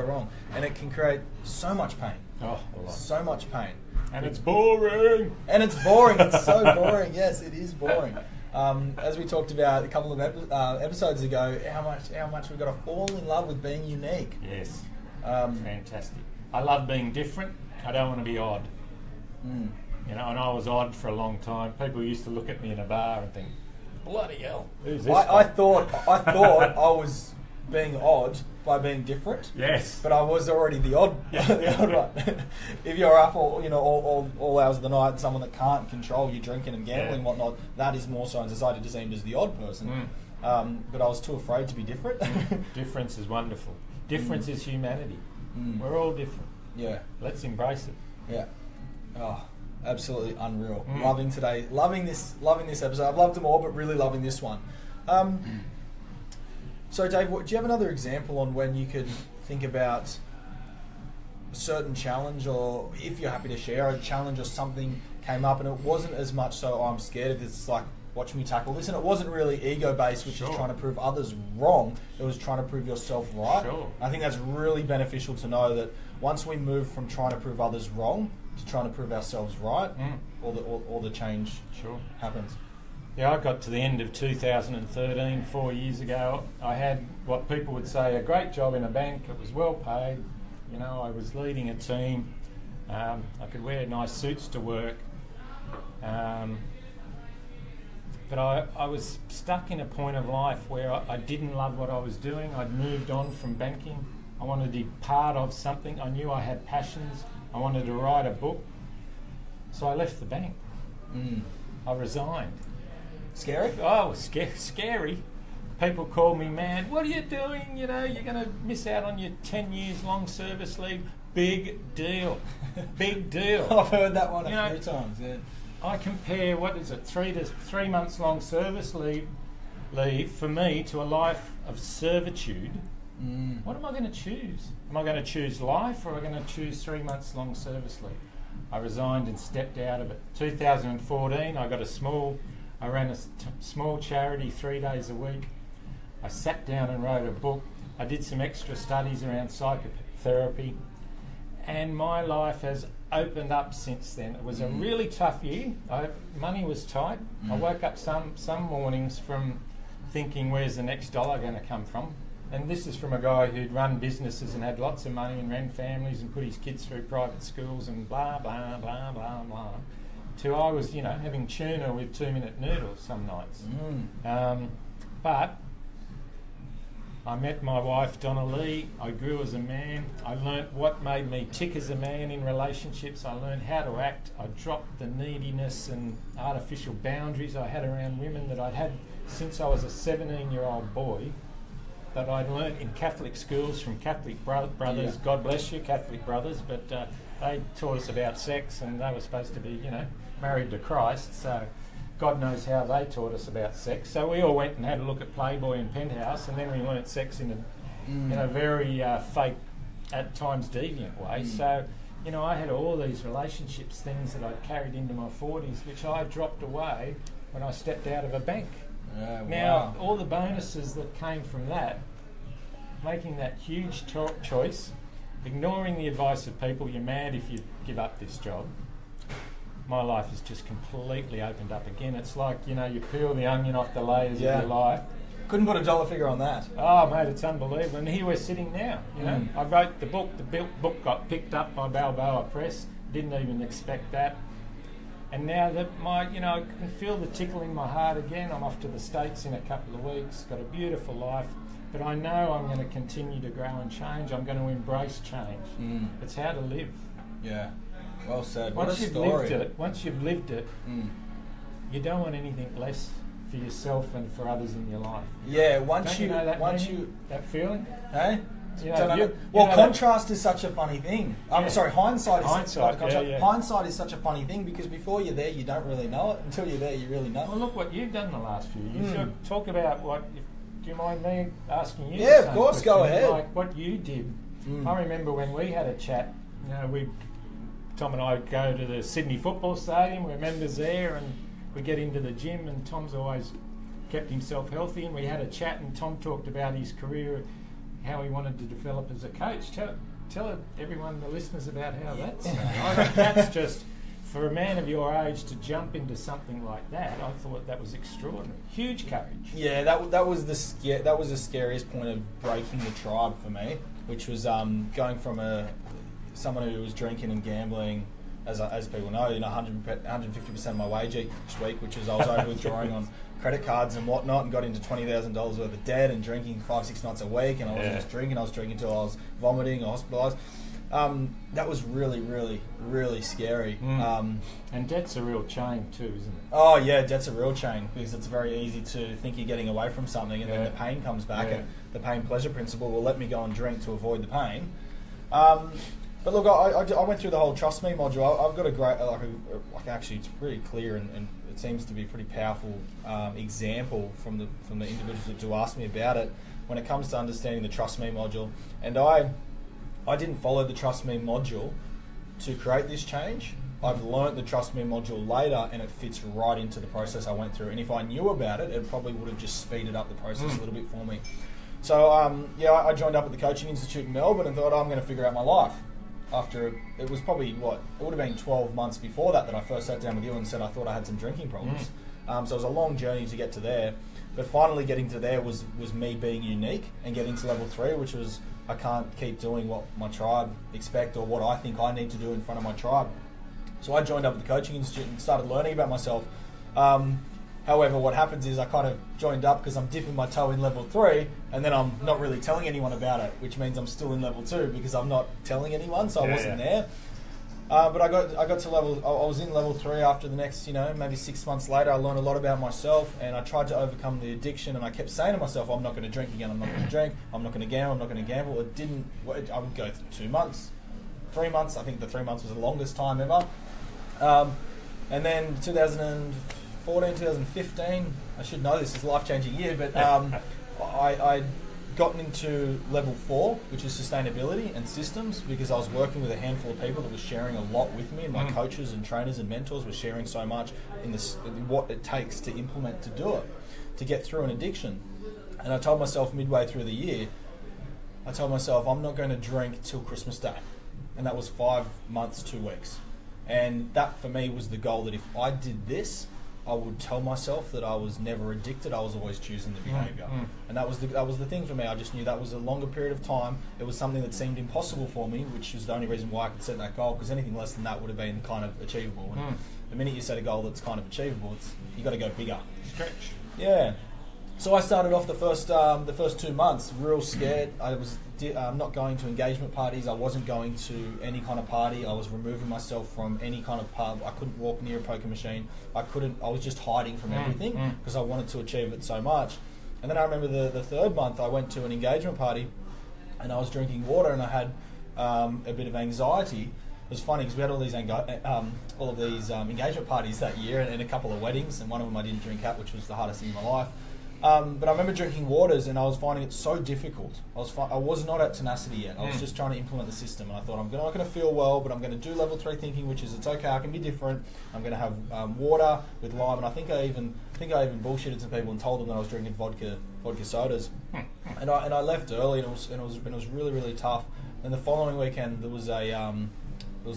wrong. And it can create so much pain. Oh, a lot. So much pain. And it's boring. It's so boring. Yes, it is boring. As we talked about a couple of episodes ago, how much we've got to fall in love with being unique. Yes. Fantastic. I love being different. I don't want to be odd. And I was odd for a long time. People used to look at me in a bar and think, bloody hell, who's this guy? I thought I was being odd by being different. Yes. But I was already the odd, the odd one. If you're up all hours of the night, someone that can't control your drinking and gambling and whatnot, that is more so in society deemed as the odd person. But I was too afraid to be different. Difference is wonderful. Difference is humanity. We're all different. Yeah. Let's embrace it. Yeah. Oh, absolutely unreal. Loving this episode. I've loved them all, but really loving this one. So, Dave, do you have another example on when you could think about a certain challenge, or if you're happy to share a challenge or something came up and it wasn't as much so, I'm scared of this, it's like, watch me tackle this, and it wasn't really ego-based, which is trying to prove others wrong, it was trying to prove yourself right. I think that's really beneficial to know that once we move from trying to prove others wrong to trying to prove ourselves right, all the change happens. Yeah, I got to the end of 2013, 4 years ago. I had what people would say a great job in a bank. It was well paid. You know, I was leading a team. I could wear nice suits to work. But I was stuck in a point of life where I didn't love what I was doing. I'd moved on from banking. I wanted to be part of something. I knew I had passions. I wanted to write a book. So I left the bank. I resigned. Scary? Oh, scary. People call me mad. What are you doing? You know, you're going to miss out on your 10 years long service leave. Big deal. Big deal. I've heard that one a few times. Yeah. I compare, 3 months long service leave for me to a life of servitude. What am I going to choose? Am I going to choose life, or am I going to choose 3 months long service leave? I resigned and stepped out of it. 2014, I ran a small charity 3 days a week. I sat down and wrote a book. I did some extra studies around psychotherapy, and my life has opened up since then. It was a really tough year. Money was tight. I woke up some mornings from thinking, where's the next dollar going to come from? And this is from a guy who'd run businesses and had lots of money and ran families and put his kids through private schools and blah, blah, blah, blah, blah. To I was, having tuna with 2-minute noodles some nights. But I met my wife, Donna Lee. I grew as a man. I learnt what made me tick as a man in relationships. I learned how to act. I dropped the neediness and artificial boundaries I had around women that I'd had since I was a 17-year-old boy, that I'd learnt in Catholic schools from Catholic brothers. Yeah. God bless you, Catholic brothers. But they taught us about sex, and they were supposed to be, married to Christ. So God knows how they taught us about sex. So we all went and had a look at Playboy and Penthouse, and then we learnt sex in a very fake, at times deviant way. So, I had all these relationships, things that I'd carried into my 40s, which I dropped away when I stepped out of a bank. Now, all the bonuses that came from that, making that huge choice, ignoring the advice of people, you're mad if you give up this job. My life has just completely opened up again. It's like, you peel the onion off the layers of your life. Couldn't put a dollar figure on that. Oh, mate, it's unbelievable. And here we're sitting now, I wrote the book. The book got picked up by Balboa Press. Didn't even expect that. And now that I can feel the tickle in my heart again. I'm off to the States in a couple of weeks. Got a beautiful life. But I know I'm going to continue to grow and change. I'm going to embrace change. It's how to live. Yeah. Well said. Once you've lived it, you don't want anything less for yourself and for others in your life. Yeah. That feeling? Hey. Contrast is such a funny thing. Hindsight is such a funny thing, because before you're there, you don't really know it. Until you're there, you really know it. Well, look what you've done the last few years. Talk about do you mind me asking you? Yeah, of course, go ahead. Like what you did. I remember when we had a chat, Tom and I go to the Sydney Football Stadium, we're members there, and we get into the gym, and Tom's always kept himself healthy, and we had a chat, and Tom talked about his career, how he wanted to develop as a coach. Tell everyone, the listeners, about how that's just, for a man of your age to jump into something like that, I thought that was extraordinary. Huge courage. Yeah, that was the scariest point of breaking the tribe for me, which was going from someone who was drinking and gambling as people know, 150% of my wage each week, which is I was over withdrawing on credit cards and whatnot, and got into $20,000 worth of debt and drinking 5-6 nights a week, and I wasn't just drinking, I was drinking until I was vomiting or hospitalised. That was really, really, really scary. And debt's a real chain too, isn't it? Oh yeah, debt's a real chain, because it's very easy to think you're getting away from something, and then the pain comes back, and the pain-pleasure principle will let me go and drink to avoid the pain. But look, I went through the whole Trust Me module. I've got a great, actually it's pretty clear, and it seems to be a pretty powerful example from the individuals that do ask me about it when it comes to understanding the Trust Me module. And I didn't follow the Trust Me module to create this change. I've learnt the Trust Me module later, and it fits right into the process I went through. And if I knew about it, it probably would have just speeded up the process a little bit for me. So I joined up at the Coaching Institute in Melbourne and thought, I'm going to figure out my life. After it was probably it would have been 12 months before that I first sat down with you and said I thought I had some drinking problems. So it was a long journey to get to there, but finally getting to there was me being unique and getting to level 3, which was I can't keep doing what my tribe expect or what I think I need to do in front of my tribe. So I joined up at the Coaching Institute and started learning about myself. However, what happens is I kind of joined up because I'm dipping my toe in level 3, and then I'm not really telling anyone about it, which means I'm still in level 2 because I'm not telling anyone, so I wasn't there. But I got to level. I was in level 3 after the next, maybe 6 months later. I learned a lot about myself, and I tried to overcome the addiction. And I kept saying to myself, "I'm not going to drink again. I'm not going to drink. I'm not going to gamble. I'm not going to gamble." It didn't. I would go 2 months, 3 months. I think the 3 months was the longest time ever. And then 2014, 2015. I should know this is a life-changing year, but I gotten into level 4, which is sustainability and systems, because I was working with a handful of people that was sharing a lot with me, and my coaches and trainers and mentors were sharing so much in what it takes to implement to do it, to get through an addiction. And I told myself midway through the year, I'm not going to drink till Christmas Day, and that was 5 months, 2 weeks. And that for me was the goal, that if I did this, I would tell myself that I was never addicted. I was always choosing the behaviour, and that was the thing for me. I just knew that was a longer period of time. It was something that seemed impossible for me, which was the only reason why I could set that goal. Because anything less than that would have been kind of achievable. And the minute you set a goal that's kind of achievable, you got to go bigger. Stretch. Yeah. So I started off the first 2 months real scared. I was not going to engagement parties. I wasn't going to any kind of party. I was removing myself from any kind of pub. I couldn't walk near a poker machine. I was just hiding from everything because I wanted to achieve it so much. And then I remember the 3rd month I went to an engagement party, and I was drinking water, and I had a bit of anxiety. It was funny because we had all these engagement parties that year, and a couple of weddings, and one of them I didn't drink at, which was the hardest thing in my life. But I remember drinking waters, and I was finding it so difficult. I was not at tenacity yet. I was just trying to implement the system, and I thought I'm not going to feel well, but I'm going to do level 3 thinking, which is it's okay. I can be different. I'm going to have water with lime, and I think I even bullshitted some people and told them that I was drinking vodka sodas. And I left early, and it was really, really tough. And the following weekend there was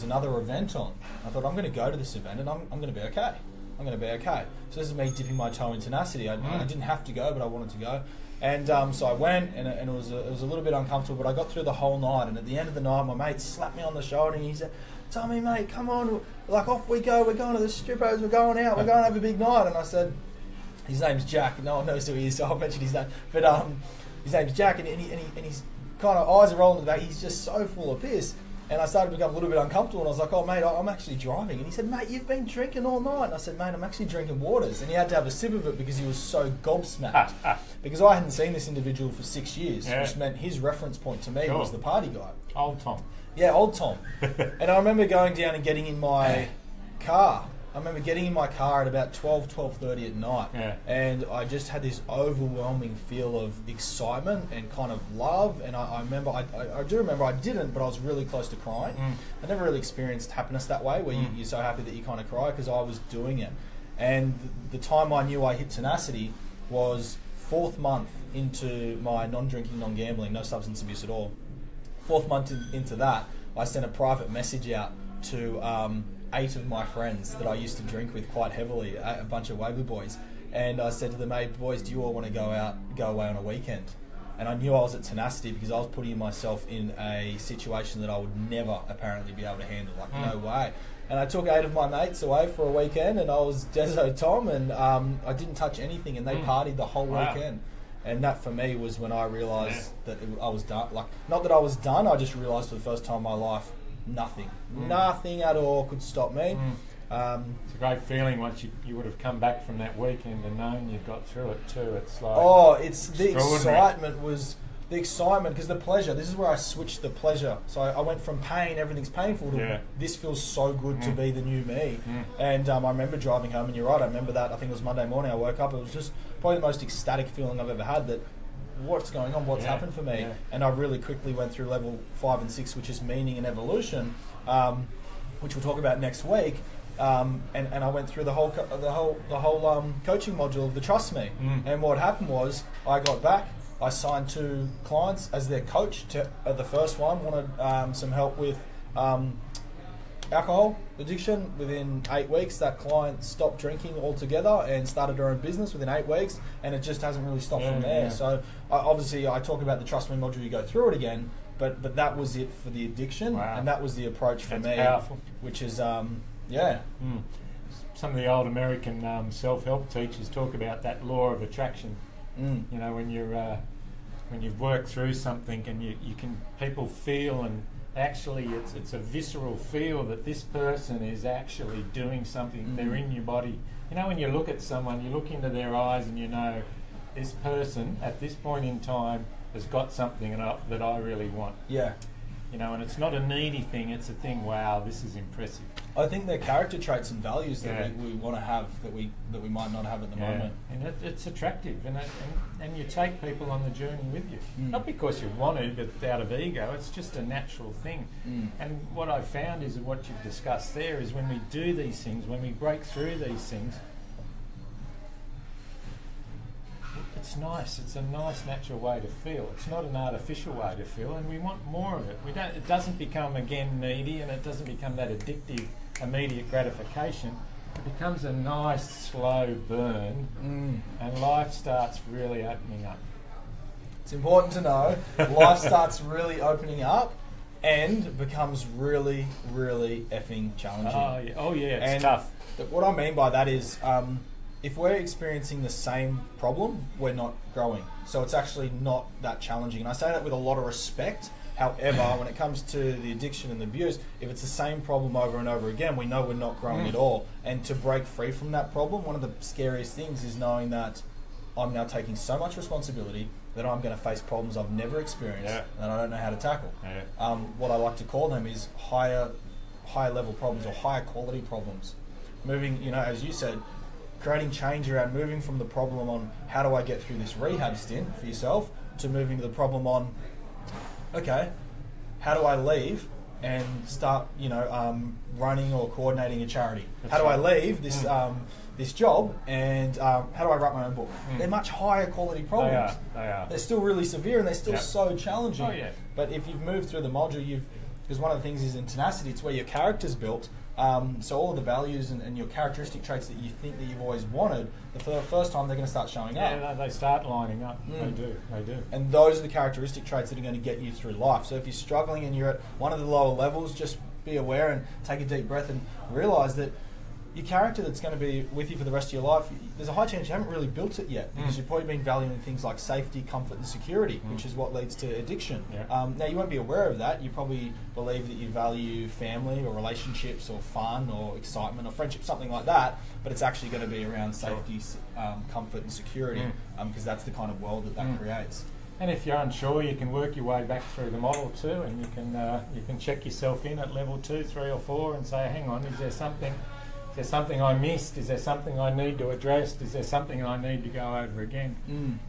another event on. I thought I'm going to go to this event, and I'm going to be okay. I'm going to be okay. So this is me dipping my toe in tenacity. I didn't have to go, but I wanted to go. And so I went, and it was a little bit uncomfortable, but I got through the whole night. And at the end of the night, my mate slapped me on the shoulder, and he said, "Tommy, mate, come on, off we go. We're going to the strippers. We're going out. We're going to have a big night." And I said, his name's Jack. No one knows who he is, so I'll mention his name. But his name's Jack, and he's kind of eyes are rolling in the back. He's just so full of piss. And I started to become a little bit uncomfortable, and I was like, "Oh, mate, I'm actually driving." And he said, "Mate, you've been drinking all night." And I said, "Mate, I'm actually drinking waters." And he had to have a sip of it because he was so gobsmacked. Because I hadn't seen this individual for 6 years, which meant his reference point to me was the party guy. Old Tom. Yeah, old Tom. And I remember going down and getting in my car. I remember getting in my car at about 12:30 at night, and I just had this overwhelming feel of excitement and kind of love. And I do remember I didn't, but I was really close to crying. I never really experienced happiness that way, where you're so happy that you kind of cry, because I was doing it. And the time I knew I hit tenacity was 4th month into my non-drinking, non-gambling, no substance abuse at all. 4th month into that, I sent a private message out to 8 of my friends that I used to drink with quite heavily, a bunch of Waverley boys, and I said to them, "Hey boys, do you all want to go away on a weekend?" And I knew I was at tenacity because I was putting myself in a situation that I would never apparently be able to handle. Like, no way. And I took 8 of my mates away for a weekend, and I was Deso Tom, and I didn't touch anything, and they partied the whole weekend. And that for me was when I realised that I was done. Like, not that I was done, I just realised for the first time in my life, nothing at all could stop me. It's a great feeling once you would have come back from that weekend and known you'd got through it too. It's like it's the excitement because the pleasure. This is where I switched the pleasure. So I went from pain, everything's painful, to this feels so good to be the new me. And I remember driving home, and you're right. I remember that. I think it was Monday morning. I woke up. It was just probably the most ecstatic feeling I've ever had. That what's going on? What's happened for me? And I really quickly went through level 5 and 6, which is meaning and evolution, which we'll talk about next week. And I went through the whole coaching module of the Trust Me. And what happened was I got back. I signed 2 clients as their coach. The first one wanted some help with alcohol addiction. Within 8 weeks, that client stopped drinking altogether and started her own business within 8 weeks, and it just hasn't really stopped from there. So obviously I talk about the Trust Me module, you go through it again, but that was it for the addiction, and that was the approach for me. Powerful. Which is some of the old American self-help teachers talk about that law of attraction. You know, when you've worked through something and you can, people feel, and actually it's a visceral feel that this person is actually doing something. They're in your body. You know, when you look at someone, you look into their eyes and you know this person at this point in time has got something that I really want. Yeah. You know, and it's not a needy thing, it's a thing, wow, this is impressive. I think they're character traits and values that we want to have that we might not have at the moment. And it's attractive, and you take people on the journey with you. Not because you want to, but out of ego, it's just a natural thing. And what I've found is what you've discussed there is when we do these things, when we break through these things, it's nice. It's a nice, natural way to feel. It's not an artificial way to feel, and we want more of it. It doesn't become, again, needy, and it doesn't become that addictive, immediate gratification. It becomes a nice, slow burn, and life starts really opening up. It's important to know life starts really opening up and becomes really, really effing challenging. Oh yeah, it's tough. What I mean by that is, if we're experiencing the same problem, we're not growing. So it's actually not that challenging. And I say that with a lot of respect. However, when it comes to the addiction and the abuse, if it's the same problem over and over again, we know we're not growing at all. And to break free from that problem, one of the scariest things is knowing that I'm now taking so much responsibility that I'm going to face problems I've never experienced and I don't know how to tackle. What I like to call them is higher level problems or higher quality problems. Moving, as you said, creating change around moving from the problem on how do I get through this rehab stint for yourself to moving to the problem on, okay, how do I leave and start, running or coordinating a charity? How do I leave this this job and how do I write my own book? They're much higher quality problems. They are. They're still really severe and they're still so challenging. Oh, yeah. But if you've moved through the module, because one of the things is in tenacity, it's where your character's built. So all of the values and your characteristic traits that you think that you've always wanted, for the first time they're going to start showing up. Yeah, they start lining up. They do. And those are the characteristic traits that are going to get you through life. So if you're struggling and you're at one of the lower levels, just be aware and take a deep breath and realise that your character that's going to be with you for the rest of your life, there's a high chance you haven't really built it yet because you've probably been valuing things like safety, comfort and security, which is what leads to addiction. Now you won't be aware of that. You probably believe that you value family or relationships or fun or excitement or friendship, something like that, but it's actually going to be around safety, comfort and security because that's the kind of world that creates. And if you're unsure, you can work your way back through the model too, and you can check yourself in at level 2, 3 or 4 and say, hang on, is there something I missed? Is there something I need to address? Is there something I need to go over again?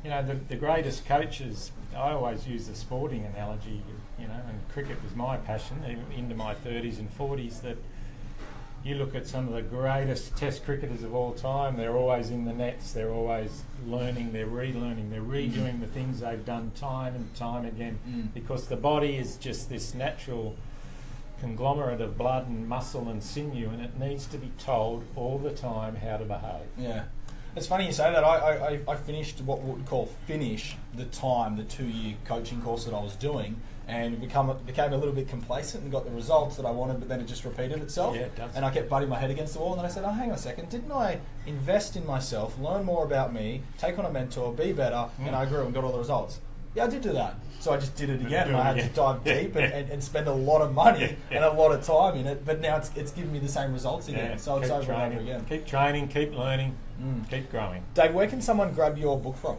The greatest coaches, I always use the sporting analogy, and cricket was my passion, even into my 30s and 40s, that you look at some of the greatest test cricketers of all time, they're always in the nets, they're always learning, they're relearning, they're redoing the things they've done time and time again, because the body is just this natural conglomerate of blood and muscle and sinew, and it needs to be told all the time how to behave. Yeah. It's funny you say that. I finished what we would call the 2-year coaching course that I was doing, and became a little bit complacent and got the results that I wanted, but then it just repeated itself. Yeah, it does. And I kept butting my head against the wall, and then I said, oh, hang on a second, didn't I invest in myself, learn more about me, take on a mentor, be better, and I grew and got all the results? Yeah, I did do that. So I just did it again, and I had to dive deep and spend a lot of money and a lot of time in it, but now it's giving me the same results again. Yeah, so it's keep over and training, over again. Keep training, keep learning, keep growing. Dave, where can someone grab your book from?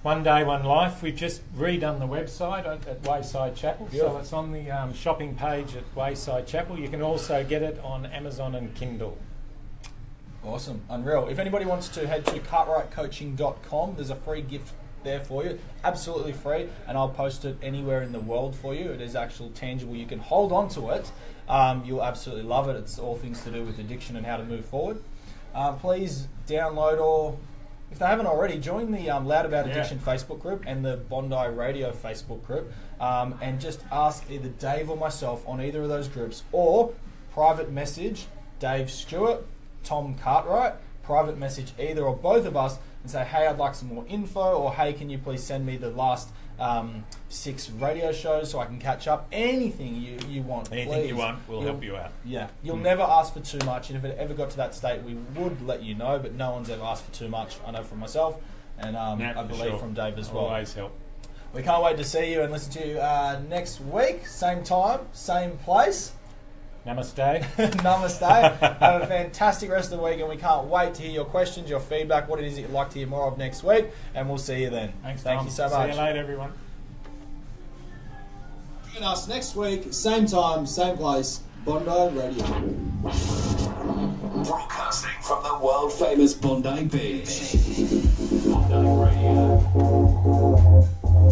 One Day, One Life. We've just redone the website at Wayside Chapel, Beautiful. so it's on the shopping page at Wayside Chapel. You can also get it on Amazon and Kindle. Awesome, unreal. If anybody wants to head to cartwrightcoaching.com, there's a free gift there for you, absolutely free, and I'll post it anywhere in the world for you. It is actual tangible. You can hold on to it. You'll absolutely love it. It's all things to do with addiction and how to move forward. Please download, or if they haven't already, join the Loud About Addiction Facebook group and the Bondi Radio Facebook group, and just ask either Dave or myself on either of those groups, or private message Dave Stewart, Tom Cartwright, private message either or both of us, and say, hey, I'd like some more info, or hey, can you please send me the last 6 radio shows so I can catch up? Anything you want, Anything please. you want, we'll help you out. Yeah, you'll never ask for too much, and if it ever got to that state, we would let you know, but no one's ever asked for too much. I know from myself, and I believe from Dave as well. Always help. We can't wait to see you and listen to you next week, same time, same place. Namaste. Namaste. Have a fantastic rest of the week, and we can't wait to hear your questions, your feedback, what it is that you'd like to hear more of next week, and we'll see you then. Thanks, Thank Tom. you so much. See you later, everyone. Join us next week, same time, same place, Bondi Radio. Broadcasting from the world famous Bondi Beach. Bondi Radio.